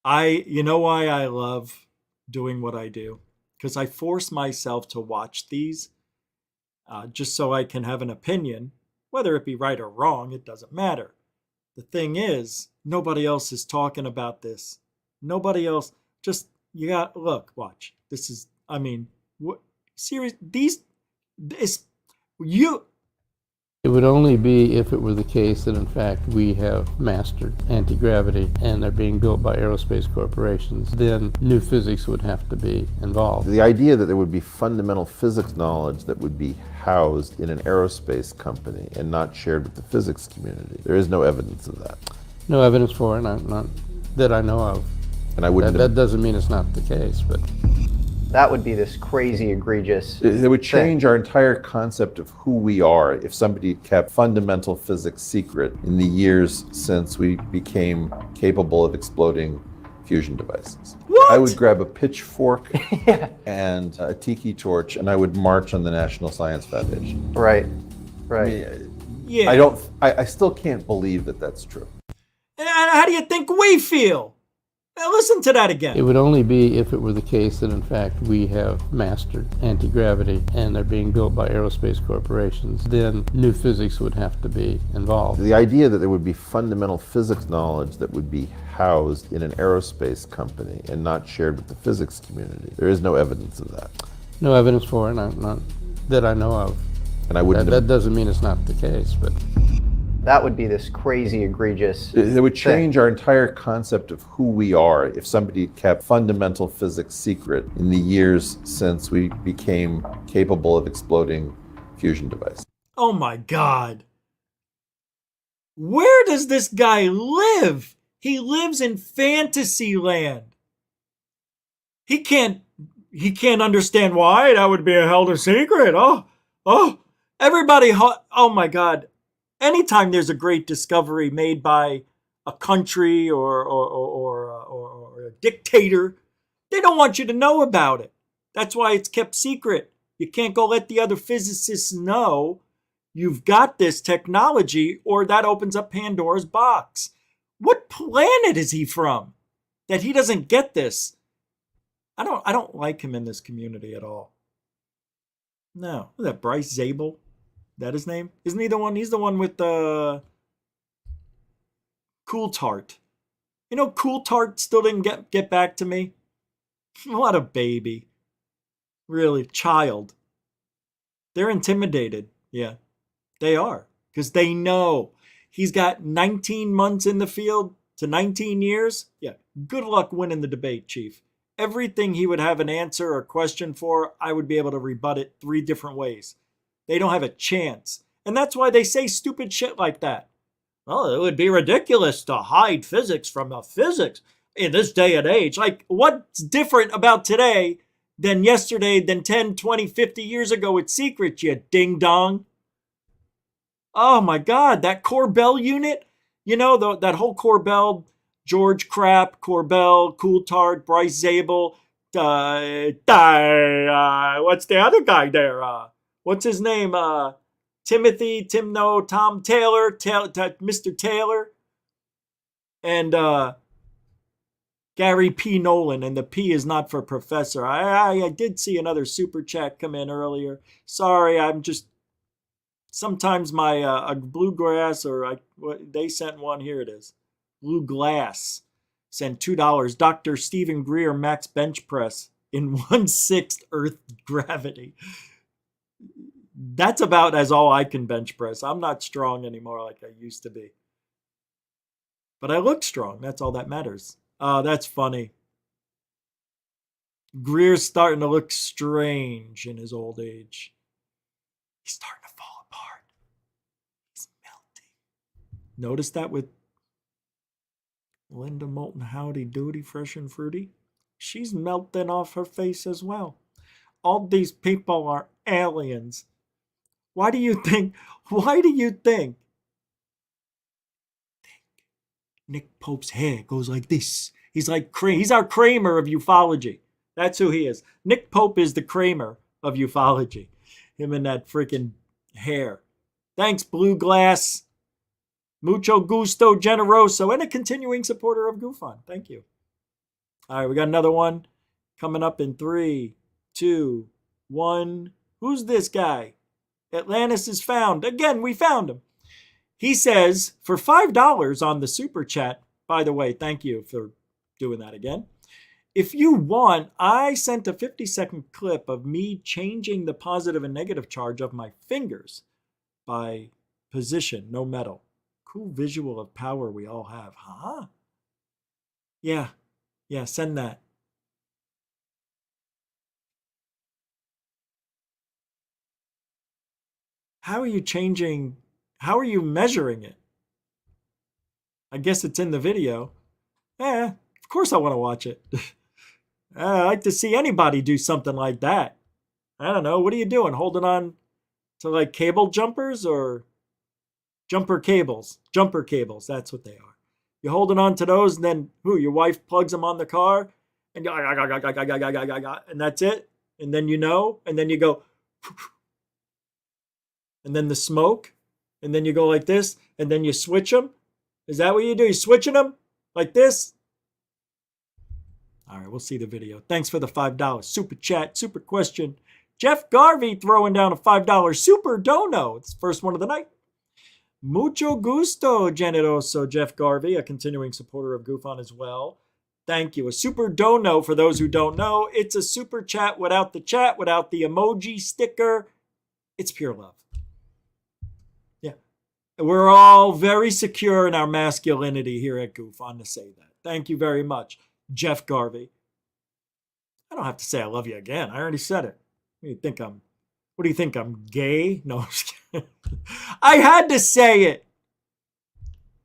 You know why I love doing what I do? Because I force myself to watch these just so I can have an opinion. Whether it be right or wrong, it doesn't matter. The thing is, nobody else is talking about this. Nobody else. Watch. This is, serious. It would only be if it were the case that, in fact, we have mastered anti-gravity and they're being built by aerospace corporations. Then new physics would have to be involved. The idea that there would be fundamental physics knowledge that would be housed in an aerospace company and not shared with the physics community, there is no evidence of that. No evidence for it, not that I know of. And I wouldn't. That doesn't mean it's not the case, but. That would be this crazy, egregious It would change our entire concept of who we are if somebody kept fundamental physics secret in the years since we became capable of exploding fusion devices. What? I would grab a pitchfork and a tiki torch, and I would march on the National Science Foundation. Right. I still can't believe that that's true. And how do you think we feel? Now listen to that again. It would only be if it were the case that, in fact, we have mastered anti-gravity and they're being built by aerospace corporations. Then new physics would have to be involved. The idea that there would be fundamental physics knowledge that would be housed in an aerospace company and not shared with the physics community, there is no evidence of that. No evidence for it, not that I know of. And I wouldn't. That doesn't mean it's not the case, but. That would be this crazy, egregious It would change our entire concept of who we are if somebody kept fundamental physics secret in the years since we became capable of exploding fusion devices. Oh my God. Where does this guy live? He lives in fantasy land. He can't understand why that would be held a secret. Everybody, oh my God. Anytime there's a great discovery made by a country or a dictator, they don't want you to know about it. That's why it's kept secret. You can't go let the other physicists know you've got this technology, or that opens up Pandora's box. What planet is he from that he doesn't get this? I don't like him in this community at all. No, who's that? Bryce Zabel? That his name? Isn't he the one? He's the one with the Cool Tart. Cool Tart still didn't get back to me. What a baby. Really, child. They're intimidated. Yeah, they are. Because they know he's got 19 months in the field to 19 years. Yeah, good luck winning the debate, Chief. Everything he would have an answer or question for, I would be able to rebut it 3 different ways. They don't have a chance. And that's why they say stupid shit like that. Well, it would be ridiculous to hide physics from the physics in this day and age. Like, what's different about today than yesterday, than 10, 20, 50 years ago? It's secret, you ding-dong. Oh, my God. That Corbell unit, that whole Corbell, George Krapp, Corbell, Coulthard, Bryce Zabel, what's the other guy there? What's his name? Tom Taylor, Mr. Taylor, and Gary P. Nolan, and the P is not for professor. I did see another super chat come in earlier. Sorry, I'm just, sometimes my Bluegrass, they sent one, here it is. Blue Glass sent $2. Dr. Stephen Greer max bench press in 1/6 Earth gravity. That's about as all I can bench press. I'm not strong anymore like I used to be. But I look strong. That's all that matters. That's funny. Greer's starting to look strange in his old age. He's starting to fall apart. He's melting. Notice that with Linda Moulton Howdy Doody Fresh and Fruity? She's melting off her face as well. All these people are aliens. Why do you think Nick Pope's hair goes like this. He's like he's our Kramer of ufology. That's who he is. Nick Pope is the Kramer of ufology. Him and that freaking hair. Thanks, Blue Glass. Mucho gusto, generoso, and a continuing supporter of GoofOn. Thank you. All right, we got another one coming up in 3, 2, 1. Who's this guy? Atlantis is found. Again, we found him. He says, for $5 on the super chat, by the way, thank you for doing that again. If you want, I sent a 50-second clip of me changing the positive and negative charge of my fingers by position, no metal. Cool visual of power we all have, huh? Yeah, send that. How are you changing? How are you measuring it? I guess it's in the video. Of course I want to watch it. I like to see anybody do something like that. I don't know. What are you doing? Holding on to like cable jumpers or jumper cables? Jumper cables, that's what they are. You're holding on to those and then your wife plugs them on the car and and that's it. And then and then you go and then the smoke and then you go like this and then you switch them. Is that what you do? You switching them like this? All right, we'll see the video. Thanks for the $5 super chat, super question. Jeff Garvey throwing down a $5 super dono. It's the first one of the night. Mucho gusto, generoso, Jeff Garvey, a continuing supporter of GoofOn as well. Thank you. A super dono, for those who don't know, it's a super chat, without the emoji sticker. It's pure love. Yeah. We're all very secure in our masculinity here at GoofOn to say that. Thank you very much, Jeff Garvey. I don't have to say I love you again. I already said it. What do you think I'm gay? No, I'm just kidding. I had to say it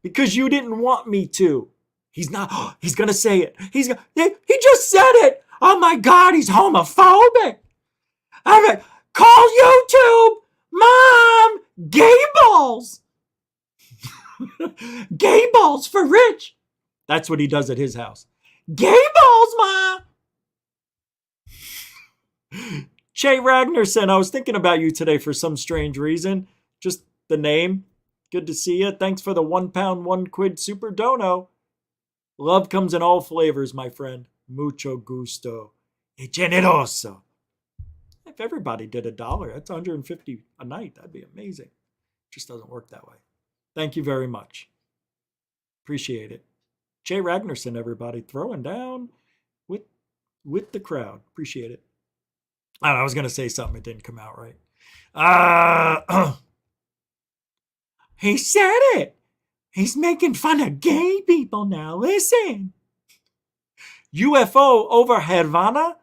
because you didn't want me to. He's not. He's gonna say it. He just said it. Oh my God, he's homophobic. I'm like, call YouTube, Mom. Gay balls. Gay balls for Rich. That's what he does at his house. Gay balls, Mom. Che Ragnarsson, I was thinking about you today for some strange reason. Just the name. Good to see you. Thanks for the £1, £1 super dono. Love comes in all flavors, my friend. Mucho gusto. E generoso. If everybody did $1, that's $150 a night. That'd be amazing. Just doesn't work that way. Thank you very much. Appreciate it. Che Ragnarsson, everybody, throwing down with the crowd. Appreciate it. I was going to say something. It didn't come out right. He said it. He's making fun of gay people now. Listen. UFO over Havana?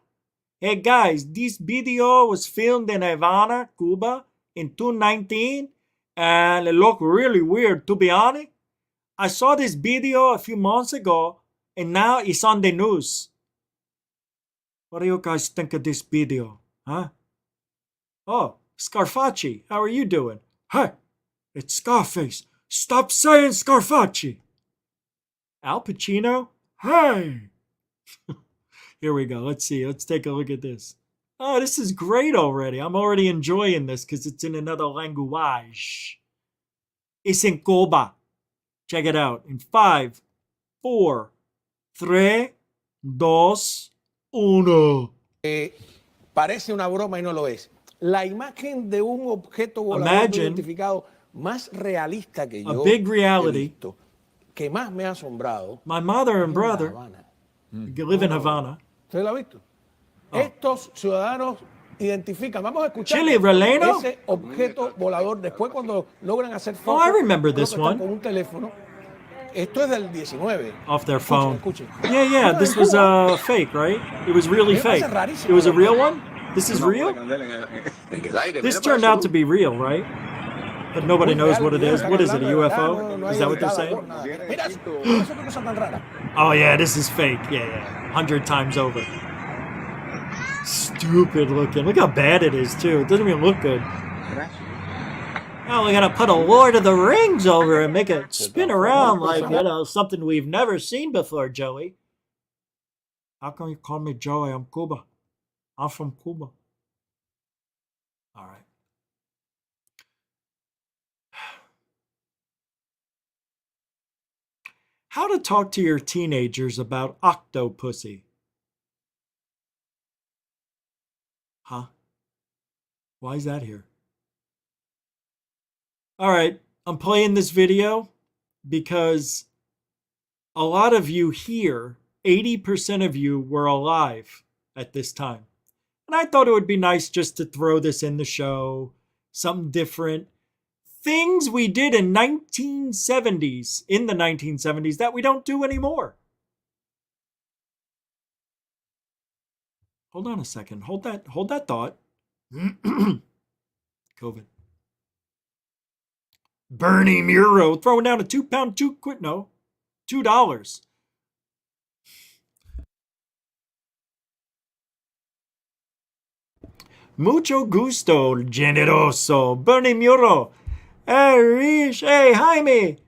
Hey, guys, this video was filmed in Havana, Cuba, in 2019, and it looked really weird, to be honest. I saw this video a few months ago, and now it's on the news. What do you guys think of this video? Huh? Oh, Scarfacci, how are you doing? Hey, it's Scarface. Stop saying Scarfacci. Al Pacino? Hey. Here we go. Let's see. Let's take a look at this. Oh, this is great already. I'm already enjoying this because it's in another language. It's in Cuba. Check it out. In 5, 4, 3, 2, 1. Parece una broma y no lo es. La imagen de un objeto volador no identificado más realista que yo he visto, que más me ha asombrado. My mother and brother live in Havana. ¿Usted lo ha visto? Estos ciudadanos identifican. Vamos a escuchar ese objeto volador después cuando logran hacer fotos. Oh, I remember this one. Con un teléfono. Esto es del 19. Off their phone. Yeah, this was fake, right? It was really fake. It was a real one? This is real? This turned out to be real, right? But nobody knows what it is. What is it, a UFO? Is that what they're saying? Oh yeah, this is fake. Yeah. 100 times over. Stupid looking. Look how bad it is, too. It doesn't even look good. Now we gotta put a Lord of the Rings over and make it spin around like, something we've never seen before, Joey. How come you call me Joey? I'm Cuba. I'm from Cuba. All right. How to talk to your teenagers about octopussy. Huh? Why is that here? All right, I'm playing this video because a lot of you here, 80% of you were alive at this time. And I thought it would be nice just to throw this in the show, something different. Things we did in the 1970s that we don't do anymore. Hold on a second. Hold that thought. COVID. Bernie Muro throwing down a £2, $2. Mucho gusto, generoso, Bernie Muro. Hey, Rish, hey, Jaime.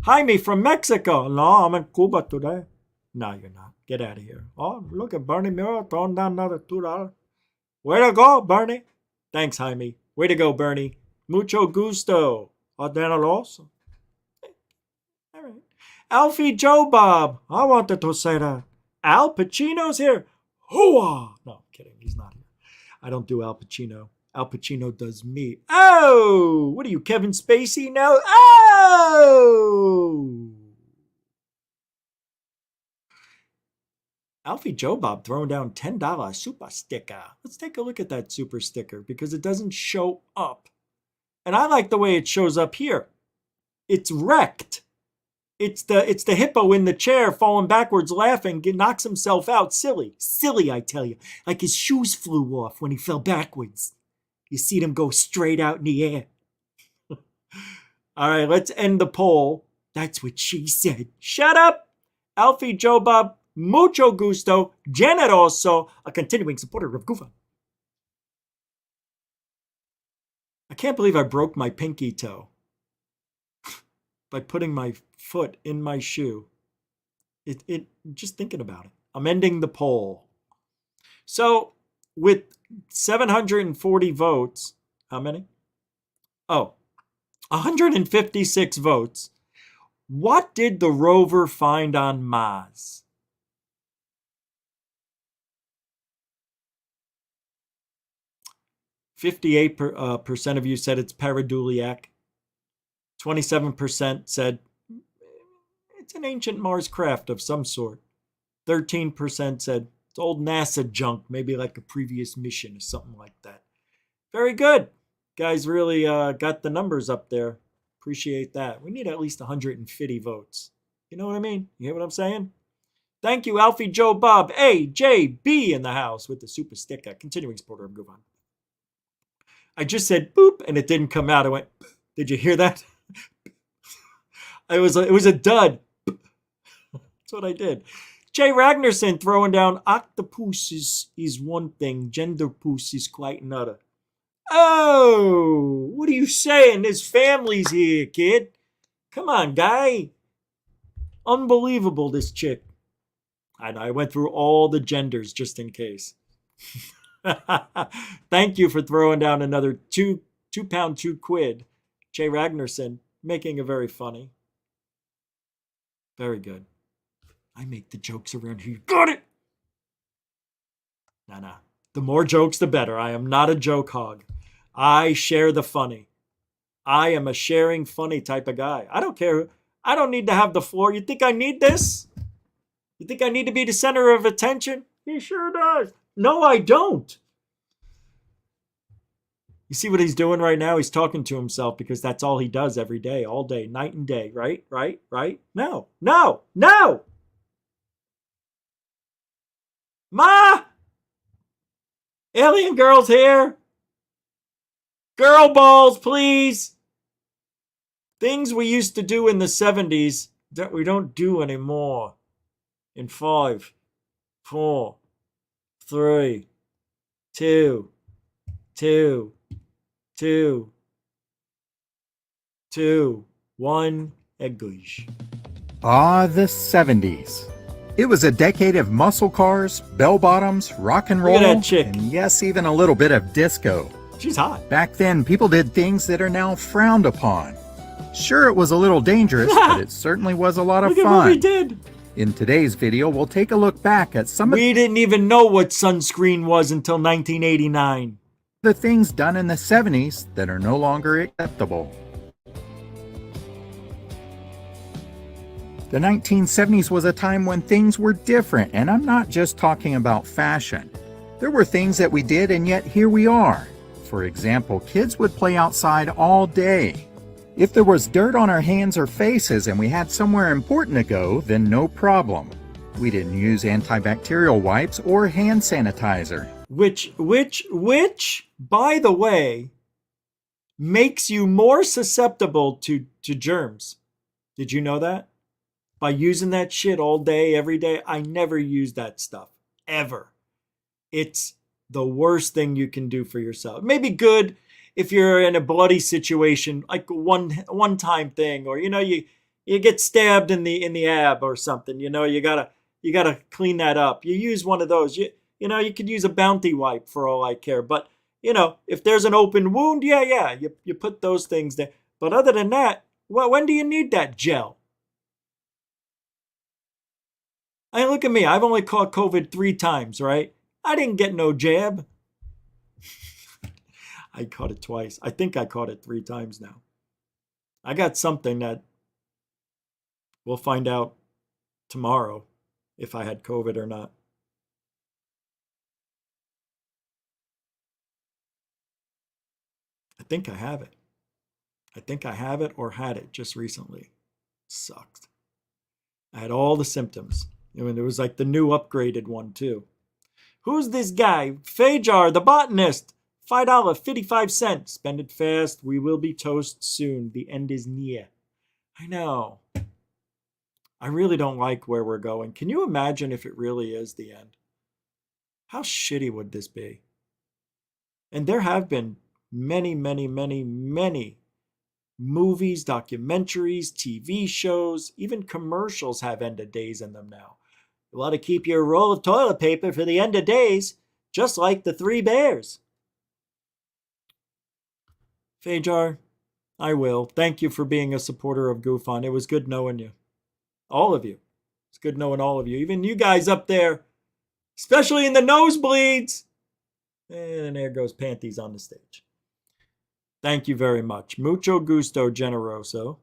Jaime from Mexico. No, I'm in Cuba today. No, you're not. Get out of here. Oh, look at Bernie Muro throwing down another $2. Way to go, Bernie. Thanks, Jaime. Way to go, Bernie. Mucho gusto. Generoso. All right. Alfie Joe Bob. I wanted to say that. Al Pacino's here. Hooah! No, I'm kidding. He's not here. I don't do Al Pacino. Al Pacino does me. Oh! What are you, Kevin Spacey now? Oh! Alfie Joe Bob throwing down $10 super sticker. Let's take a look at that super sticker because it doesn't show up. And I like the way it shows up here. It's wrecked. It's the hippo in the chair falling backwards laughing, knocks himself out. Silly. Silly, I tell you. Like his shoes flew off when he fell backwards. You see them go straight out in the air. All right, let's end the poll. That's what she said. Shut up! Alfie Joe Bob, mucho gusto, generoso, a continuing supporter of Goofa. I can't believe I broke my pinky toe by putting my foot in my shoe. Just thinking about it. I'm ending the poll. So with 740 votes, how many? Oh, 156 votes. What did the rover find on Mars? %58 of you said it's Pareidolia. 27% said it's an ancient Mars craft of some sort. 13% said it's old NASA junk, maybe like a previous mission or something like that. Very good. Guys really got the numbers up there. Appreciate that. We need at least 150 votes. You know what I mean? You hear what I'm saying? Thank you, Alfie Joe Bob. AJB in the house with the super sticker. Continuing supporter of Govan. I just said boop and it didn't come out. I went, did you hear that? It was a dud. That's what I did. Jay Ragnarsson throwing down octopus is one thing. Genderpoos is quite another. Oh, what are you saying? There's families here, kid. Come on, guy. Unbelievable, this chick. I went through all the genders just in case. Thank you for throwing down another £2, £2. Jay Ragnarsson, making it very funny. Very good. I make the jokes around here. You got it? Nah. The more jokes, the better. I am not a joke hog. I share the funny. I am a sharing funny type of guy. I don't care. I don't need to have the floor. You think I need this? You think I need to be the center of attention? He sure does. No, I don't. You see what he's doing right now? He's talking to himself because that's all he does every day, all day, night and day, right? No. Ma! Alien girl's here. Girl balls, please. Things we used to do in the 70s that we don't do anymore. In 5, 4, 3, 2, 2, 1, English. The 70s. It was a decade of muscle cars, bell-bottoms, rock and roll, Look at that chick. and yes, even a little bit of disco. She's hot. Back then, people did things that are now frowned upon. Sure, it was a little dangerous, but it certainly was a lot of Look at fun. what we did. In today's video, we'll take a look back at some of We didn't even know what sunscreen was until 1989. the things done in the 70s that are no longer acceptable. The 1970s was a time when things were different, and I'm not just talking about fashion. There were things that we did, and yet here we are. For example, kids would play outside all day. If there was dirt on our hands or faces and we had somewhere important to go, then no problem. We didn't use antibacterial wipes or hand sanitizer. Which, by the way, makes you more susceptible to germs. Did you know that? By using that shit all day, every day, I never use that stuff. Ever. It's the worst thing you can do for yourself. Maybe good if you're in a bloody situation, like one time thing, or you get stabbed in the ab or something. You gotta clean that up. You use one of those. You could use a Bounty wipe for all I care. But if there's an open wound, you put those things there. But other than that, when do you need that gel? I mean, look at me. I've only caught COVID 3 times, right? I didn't get no jab. I caught it twice. I think I caught it 3 times now. I got something that we'll find out tomorrow if I had COVID or not. I think I have it. I think I have it or had it just recently. Sucked. I had all the symptoms. And it was like the new upgraded one too. Who's this guy? Fajar, the botanist. $5.55. Spend it fast. We will be toast soon. The end is near. I know. I really don't like where we're going. Can you imagine if it really is the end? How shitty would this be? And there have been many, many, many, many movies, documentaries, TV shows, even commercials have end of days in them now. You want to keep your roll of toilet paper for the end of days, just like the 3 bears. Fajar, I will. Thank you for being a supporter of GoofOn. It was good knowing you. All of you. It's good knowing all of you. Even you guys up there, especially in the nosebleeds. And there goes Panties on the stage. Thank you very much. Mucho gusto, generoso.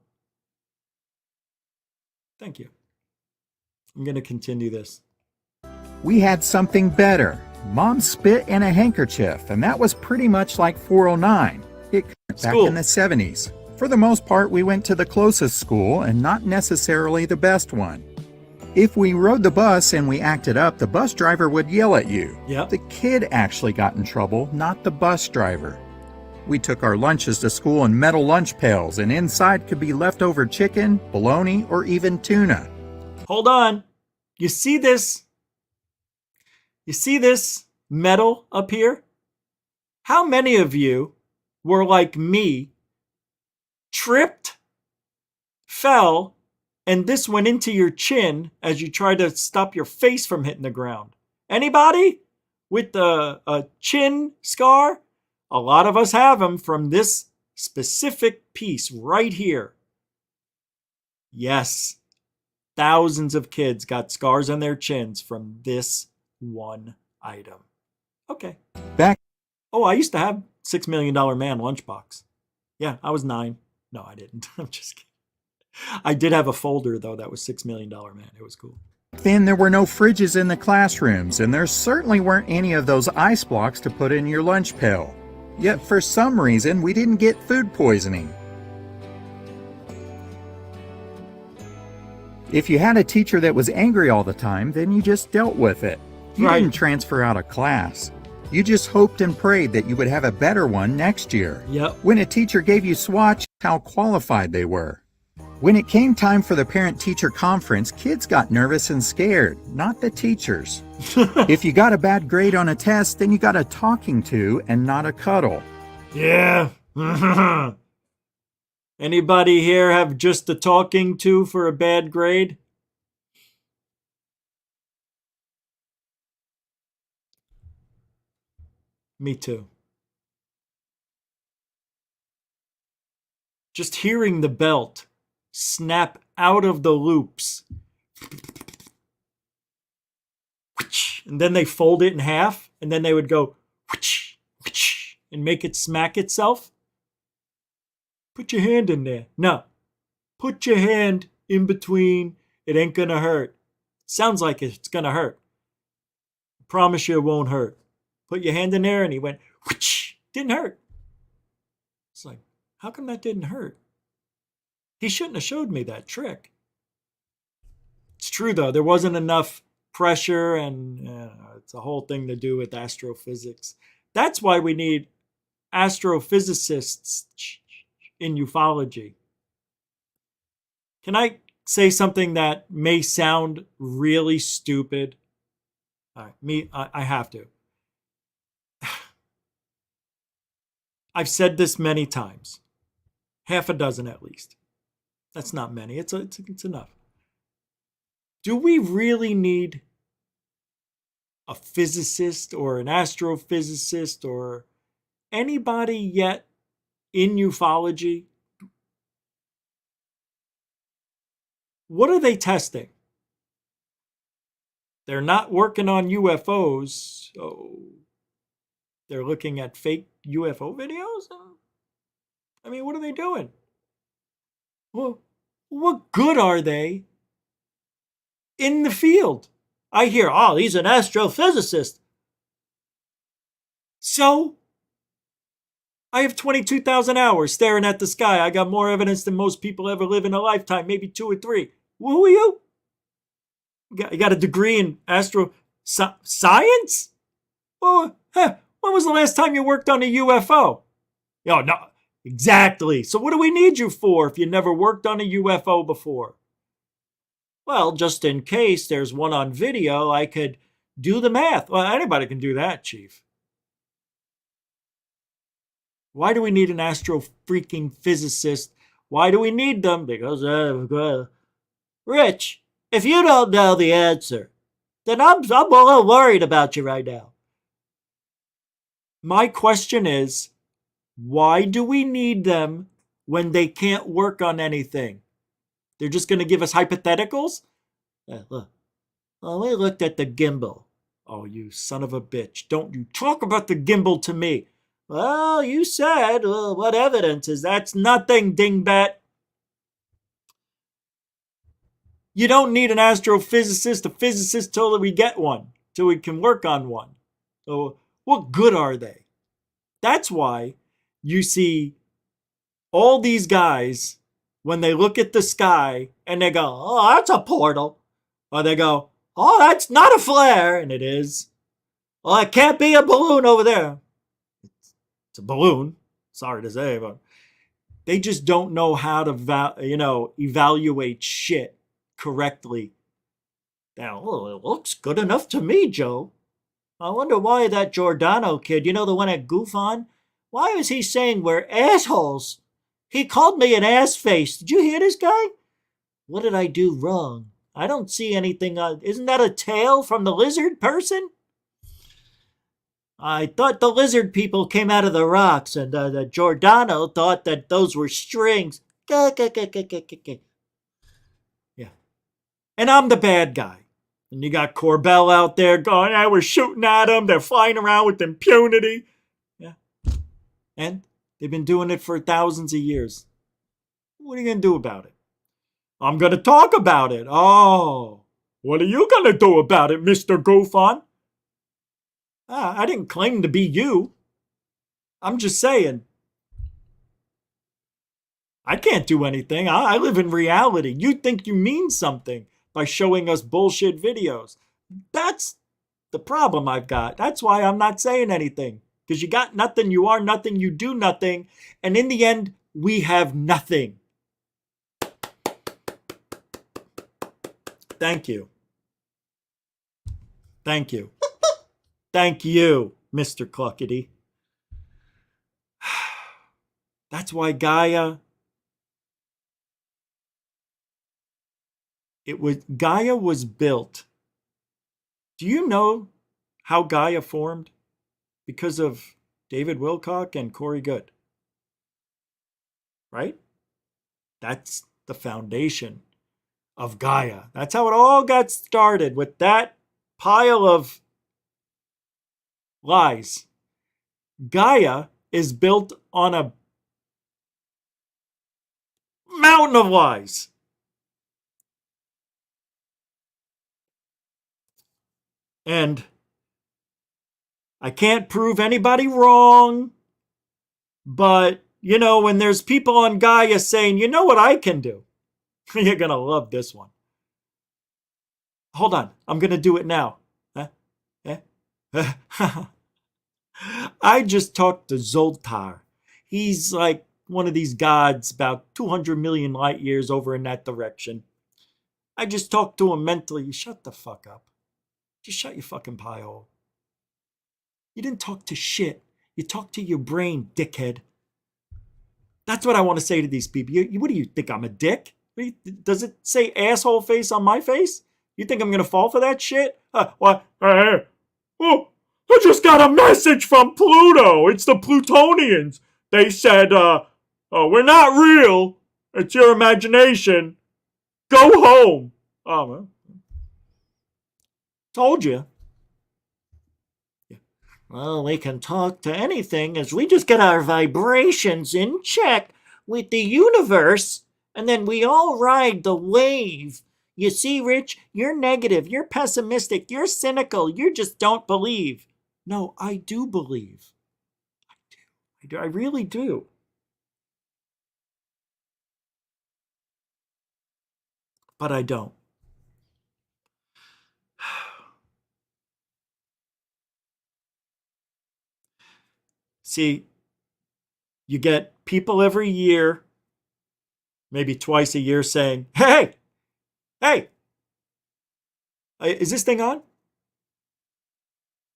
Thank you. I'm going to continue this. We had something better. Mom spit in a handkerchief, and that was pretty much like 409. It back in the 70s. For the most part, we went to the closest school and not necessarily the best one. If we rode the bus and we acted up, the bus driver would yell at you. Yep. The kid actually got in trouble, not the bus driver. We took our lunches to school in metal lunch pails, and inside could be leftover chicken, bologna, or even tuna. Hold on. You see this? You see this metal up here? How many of you were like me, tripped, fell, and this went into your chin as you tried to stop your face from hitting the ground? Anybody with a chin scar? A lot of us have them from this specific piece right here. Yes, thousands of kids got scars on their chins from this one item. Okay. Back. Oh, I used to have $6 Million Man lunchbox. Yeah, I was 9. No, I didn't. I'm just kidding. I did have a folder, though, that was $6 Million Man. It was cool. Then there were no fridges in the classrooms, and there certainly weren't any of those ice blocks to put in your lunch pail. Yet for some reason, we didn't get food poisoning. If you had a teacher that was angry all the time, then you just dealt with it. You didn't transfer out of class. You just hoped and prayed that you would have a better one next year. Yep. When a teacher gave you swatch, how qualified they were. When it came time for the parent-teacher conference, kids got nervous and scared, not the teachers. If you got a bad grade on a test, then you got a talking to and not a cuddle. Yeah. Anybody here have just a talking to for a bad grade? Me too. Just hearing the belt snap out of the loops. And then they fold it in half, and then they would go and make it smack itself. Put your hand in there. No. Put your hand in between. It ain't gonna hurt. Sounds like it's gonna hurt. I promise you it won't hurt. Put your hand in there, and he went, didn't hurt. It's like, how come that didn't hurt? He shouldn't have showed me that trick. It's true, though. There wasn't enough pressure, and it's a whole thing to do with astrophysics. That's why we need astrophysicists in ufology. Can I say something that may sound really stupid? All right, I have to. I've said this many times. Half a dozen at least. That's not many. It's enough. Do we really need a physicist or an astrophysicist or anybody yet in ufology? What are they testing? They're not working on UFOs, so they're looking at fake UFO videos? I mean, what are they doing? Well, what good are they in the field? I hear, oh, he's an astrophysicist. So, I have 22,000 hours staring at the sky. I got more evidence than most people ever live in a lifetime, maybe 2 or 3. Well, who are you? You got a degree in science? Well, when was the last time you worked on a UFO? Oh, no, exactly. So what do we need you for if you never worked on a UFO before? Well, just in case there's one on video, I could do the math. Well, anybody can do that, Chief. Why do we need an astro-freaking-physicist? Why do we need them? Because, Rich, if you don't know the answer, then I'm a little worried about you right now. My question is, why do we need them when they can't work on anything? They're just going to give us hypotheticals? Look. Well, we looked at the gimbal. Oh, you son of a bitch. Don't you talk about the gimbal to me. Well, you said, what evidence is that's nothing, dingbat. You don't need an astrophysicist, a physicist, till we get one, till we can work on one. So what good are they? That's why you see all these guys, when they look at the sky and they go, oh, that's a portal. Or they go, oh, that's not a flare. And it is. Well, it can't be a balloon over there. It's a balloon. Sorry to say, but they just don't know how to, evaluate shit correctly. Now, it looks good enough to me, Joe. I wonder why that Giordano kid, the one at GoofOn, why was he saying we're assholes? He called me an ass face. Did you hear this guy? What did I do wrong? I don't see anything. Isn't that a tail from the lizard person? I thought the lizard people came out of the rocks, and the Giordano thought that those were strings. Yeah. And I'm the bad guy. And you got Corbell out there going, we're shooting at them. They're flying around with impunity. Yeah. And they've been doing it for thousands of years. What are you going to do about it? I'm going to talk about it. Oh, what are you going to do about it, Mr. GoofOn? I didn't claim to be you. I'm just saying. I can't do anything. I live in reality. You think you mean something by showing us bullshit videos. That's the problem I've got. That's why I'm not saying anything. Because you got nothing, you are nothing, you do nothing. And in the end, we have nothing. Thank you. Thank you. Thank you, Mr. Cluckety. That's why Gaia Gaia was built. Do you know how Gaia formed? Because of David Wilcock and Corey Goode. Right? That's the foundation of Gaia. That's how it all got started, with that pile of lies. Gaia is built on a mountain of lies. And I can't prove anybody wrong, but, you know, when there's people on Gaia saying, you know what I can do? You're going to love this one. Hold on. I'm going to do it now. I just talked to Zoltar. He's like one of these gods about 200 million light years over in that direction. I just talked to him mentally. You shut the fuck up. Just shut your fucking pie hole. You didn't talk to shit. You talked to your brain, dickhead. That's what I want to say to these people. What do you think? I'm a dick? Does it say asshole face on my face? You think I'm going to fall for that shit? What? Oh, I just got a message from Pluto. It's the Plutonians. They said, we're not real. It's your imagination. Go home. Oh, well. Told you. Well, we can talk to anything as we just get our vibrations in check with the universe, and then we all ride the wave. You see, Rich, you're negative, you're pessimistic, you're cynical, you just don't believe. No, I do believe. I do. I really do. But I don't. See, you get people every year, maybe twice a year, saying, hey, is this thing on?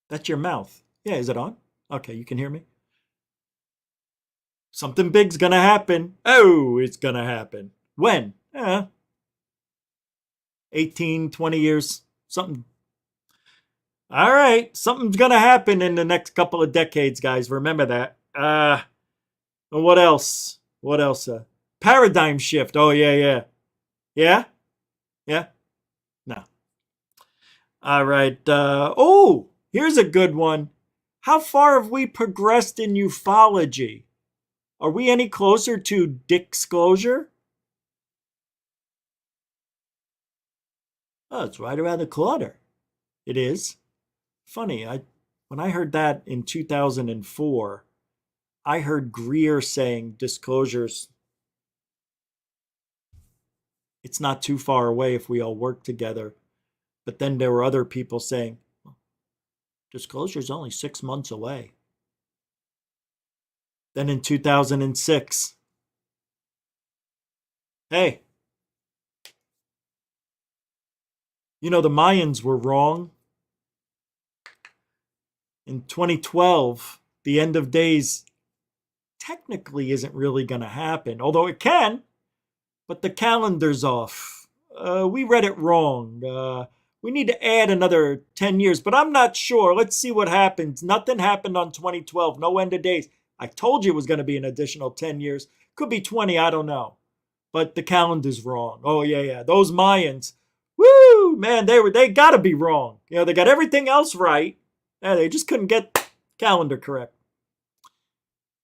That's your mouth. Yeah, is it on? Okay, you can hear me? Something big's gonna happen. Oh, it's gonna happen. When? 18, 20 years, something. All right, something's gonna happen in the next couple of decades, guys. Remember that. What else? What else? Paradigm shift. Oh, yeah. Yeah? Yeah? No. All right. Here's a good one. How far have we progressed in ufology? Are we any closer to disclosure? Oh, it's right around the corner. It is. Funny, when I heard that in 2004, I heard Greer saying disclosures, it's not too far away if we all work together. But then there were other people saying, disclosure is only 6 months away. Then in 2006, hey, you know, the Mayans were wrong. In 2012, the end of days technically isn't really going to happen, although it can, but the calendar's off. We read it wrong. We need to add another 10 years, but I'm not sure. Let's see what happens. Nothing happened on 2012. No end of days. I told you it was going to be an additional 10 years. Could be 20, I don't know. But the calendar's wrong. Oh, yeah. Those Mayans, woo, man, they got to be wrong. You know, they got everything else right. Yeah, they just couldn't get calendar correct.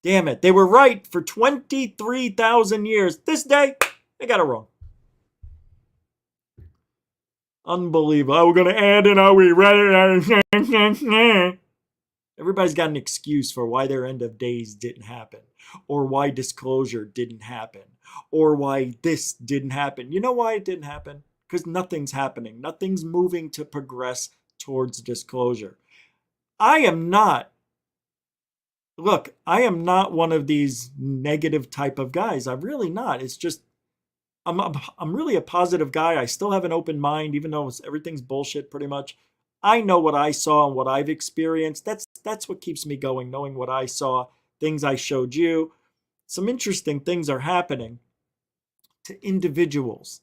Damn it. They were right for 23,000 years. This day, they got it wrong. Unbelievable. Oh, we're going to add in, we read it. Everybody's got an excuse for why their end of days didn't happen, or why disclosure didn't happen, or why this didn't happen. You know why it didn't happen? Because nothing's happening. Nothing's moving to progress towards disclosure. I am not one of these negative type of guys. I'm really not. It's just, I'm really a positive guy. I still have an open mind, even though everything's bullshit pretty much. I know what I saw and what I've experienced. That's what keeps me going, knowing what I saw, things I showed you. Some interesting things are happening to individuals.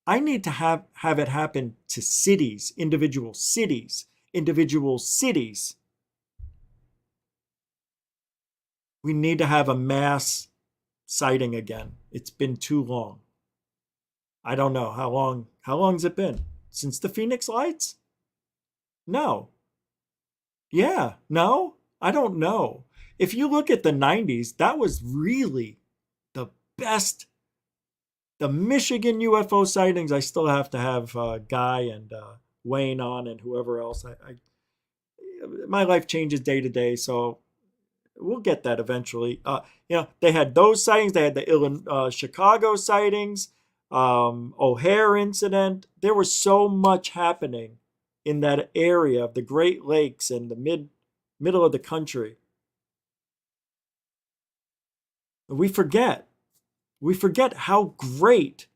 I need to have it happen to cities, individual cities, individual cities. We need to have a mass sighting again. It's been too long. I don't know how long. How long's it been? Since the Phoenix Lights? No. Yeah, no, I don't know. If you look at the 90s, that was really the best. The Michigan UFO sightings, I still have to have Guy and Wayne on and whoever else. My life changes day to day, so we'll get that eventually. They had those sightings. They had the Chicago sightings, O'Hare incident. There was so much happening in that area of the Great Lakes and the middle of the country. We forget. We forget how great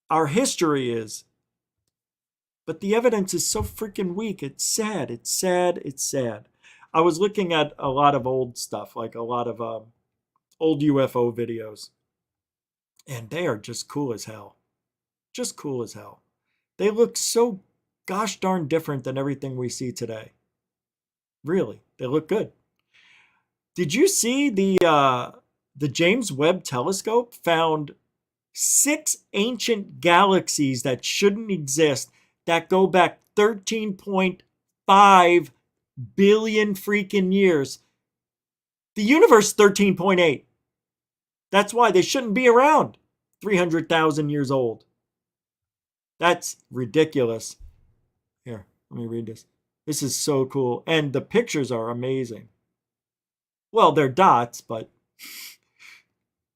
our history is. But the evidence is so freaking weak. It's sad. It's sad. It's sad. I was looking at a lot of old stuff, like a lot of old UFO videos. And they are just cool as hell. Just cool as hell. They look so gosh darn different than everything we see today. Really, they look good. Did you see the James Webb Telescope found 6 ancient galaxies that shouldn't exist that go back 13.5 billion freaking years? The universe 13.8. That's why they shouldn't be around 300,000 years old. That's ridiculous. Here, let me read this. This is so cool. And the pictures are amazing. Well, they're dots, but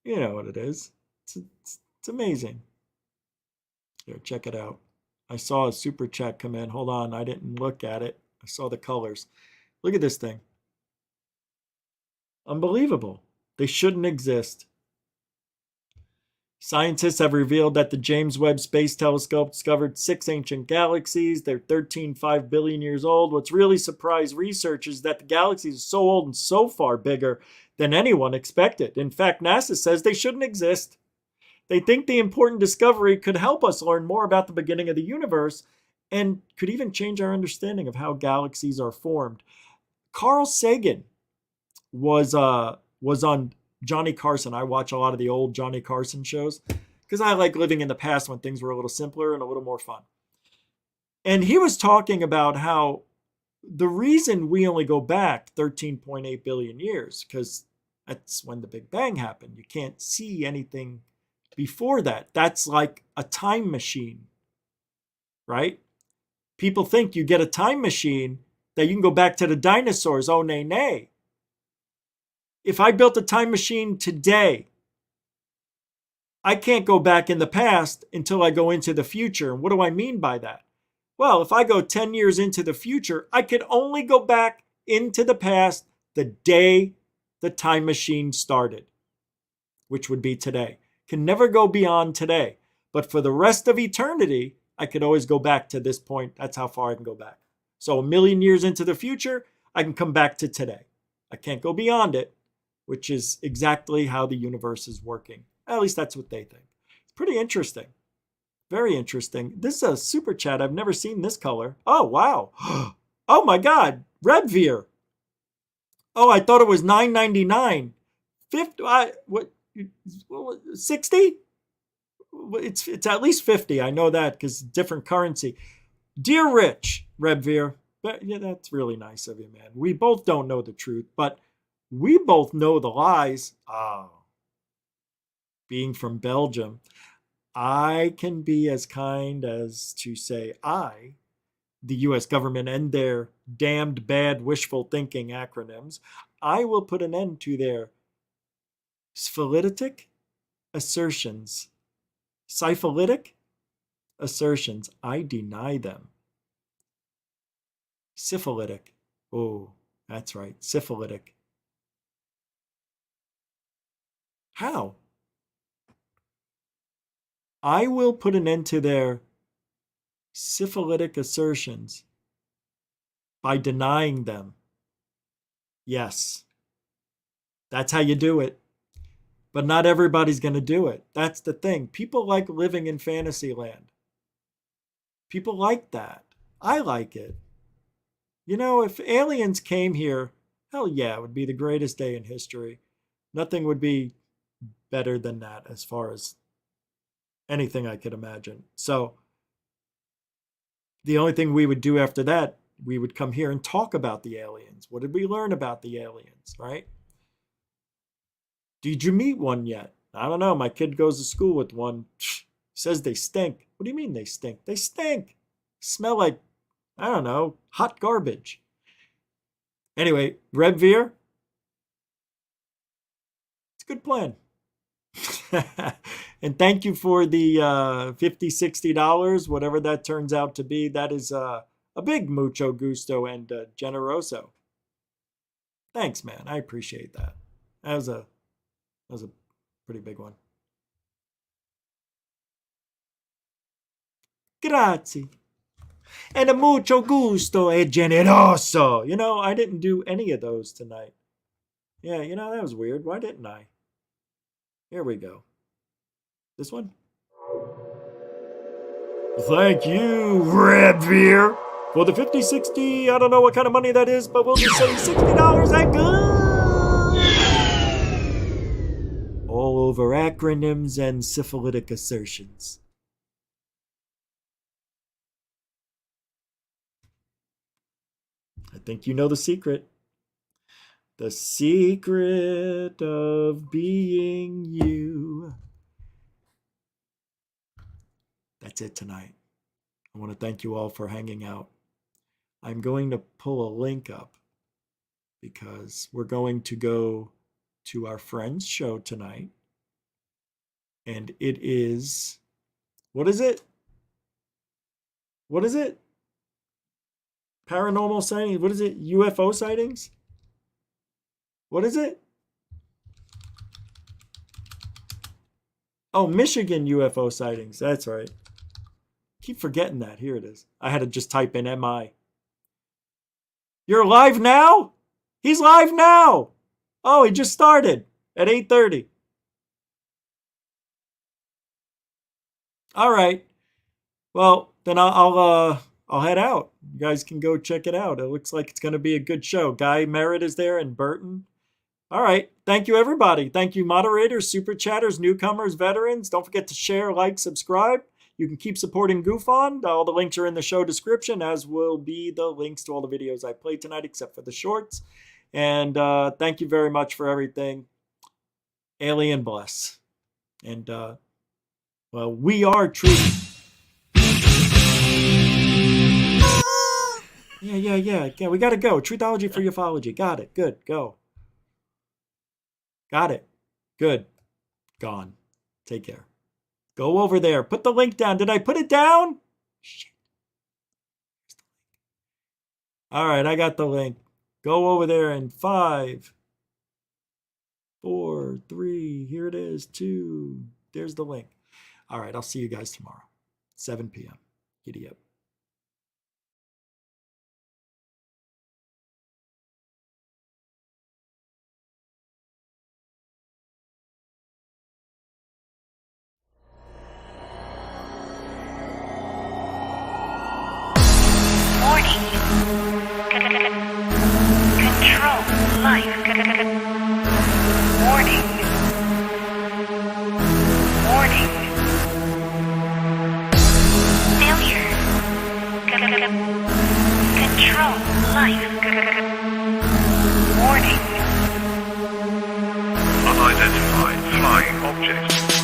you know what it is. It's amazing. Here, check it out. I saw a super chat come in. Hold on, I didn't look at it. I saw the colors. Look at this thing. Unbelievable. They shouldn't exist. Scientists have revealed that the James Webb Space Telescope discovered 6 ancient galaxies. They're 13.5 billion years old. What's really surprised researchers is that the galaxies are so old and so far bigger than anyone expected. In fact, NASA says they shouldn't exist. They think the important discovery could help us learn more about the beginning of the universe and could even change our understanding of how galaxies are formed. Carl Sagan was on Johnny Carson. I watch a lot of the old Johnny Carson shows because I like living in the past when things were a little simpler and a little more fun. And he was talking about how the reason we only go back 13.8 billion years, because that's when the Big Bang happened. You can't see anything before that. That's like a time machine, right? People think you get a time machine that you can go back to the dinosaurs. Oh, nay, nay. If I built a time machine today, I can't go back in the past until I go into the future. And what do I mean by that? Well, if I go 10 years into the future, I could only go back into the past the day the time machine started, which would be today. Can never go beyond today. But for the rest of eternity, I could always go back to this point. That's how far I can go back. So 1,000,000 years into the future, I can come back to today. I can't go beyond it, which is exactly how the universe is working. At least that's what they think. It's pretty interesting. Very interesting. This is a super chat. I've never seen this color. Oh, wow. Oh, my God. Redveer. Oh, I thought it was $9.99. 50, what? 60? It's at least 50. I know that because different currency. Dear Rich, Redveer. Yeah, that's really nice of you, man. We both don't know the truth, but we both know the lies. Oh. Being from Belgium, I can be as kind as to say the US government and their damned bad wishful thinking acronyms, I will put an end to their syphilitic assertions. Syphilitic assertions. I deny them. Syphilitic. Oh, that's right. Syphilitic. How? I will put an end to their syphilitic assertions by denying them. Yes, that's how you do it. But not everybody's going to do it. That's the thing. People like living in fantasy land. People like that. I like it. You know, if aliens came here, hell yeah, it would be the greatest day in history. Nothing would be better than that as far as anything I could imagine. So the only thing we would do after that, we would come here and talk about the aliens. What did we learn about the aliens, right? Did you meet one yet? I don't know. My kid goes to school with one. Says they stink. What do you mean they stink? They stink. Smell like, I don't know, hot garbage. Anyway, Red Veer. It's a good plan. And thank you for the $50, $60, whatever that turns out to be. That is a big mucho gusto and generoso. Thanks, man. I appreciate that. That was a pretty big one. Grazie. And a mucho gusto e generoso. You know, I didn't do any of those tonight. Yeah, you know, that was weird. Why didn't I? Here we go. This one? Thank you, Red Veer, for the 50, 60, I don't know what kind of money that is, but we'll just say $60 and good. All over acronyms and syphilitic assertions. I think you know the secret. The secret of being you. That's it tonight. I want to thank you all for hanging out. I'm going to pull a link up because we're going to go to our friend's show tonight. And it is, what is it? What is it? Paranormal sightings. What is it? UFO sightings? What is it? Oh, Michigan UFO sightings. That's right. Keep forgetting that. Here it is. I had to just type in MI. You're live now? He's live now. Oh, he just started at 8:30. All right. Well, then I'll head out. You guys can go check it out. It looks like it's going to be a good show. Guy Merritt is there and Burton. All right. Thank you, everybody. Thank you, moderators, super chatters, newcomers, veterans. Don't forget to share, like, subscribe. You can keep supporting GoofOn. All the links are in the show description, as will be the links to all the videos I played tonight, except for the shorts. And thank you very much for everything. Alien bless. And, well, we are treating... Yeah, we got to go. Truthology for ufology. Got it. Good. Go. Got it. Good. Gone. Take care. Go over there. Put the link down. Did I put it down? Shit. All right, I got the link. Go over there in 5, 4, 3. Here it is. 2. There's the link. All right, I'll see you guys tomorrow. 7 p.m. Giddy up. Control life. Warning. Warning. Failure. Control life. Warning. Unidentified flying object.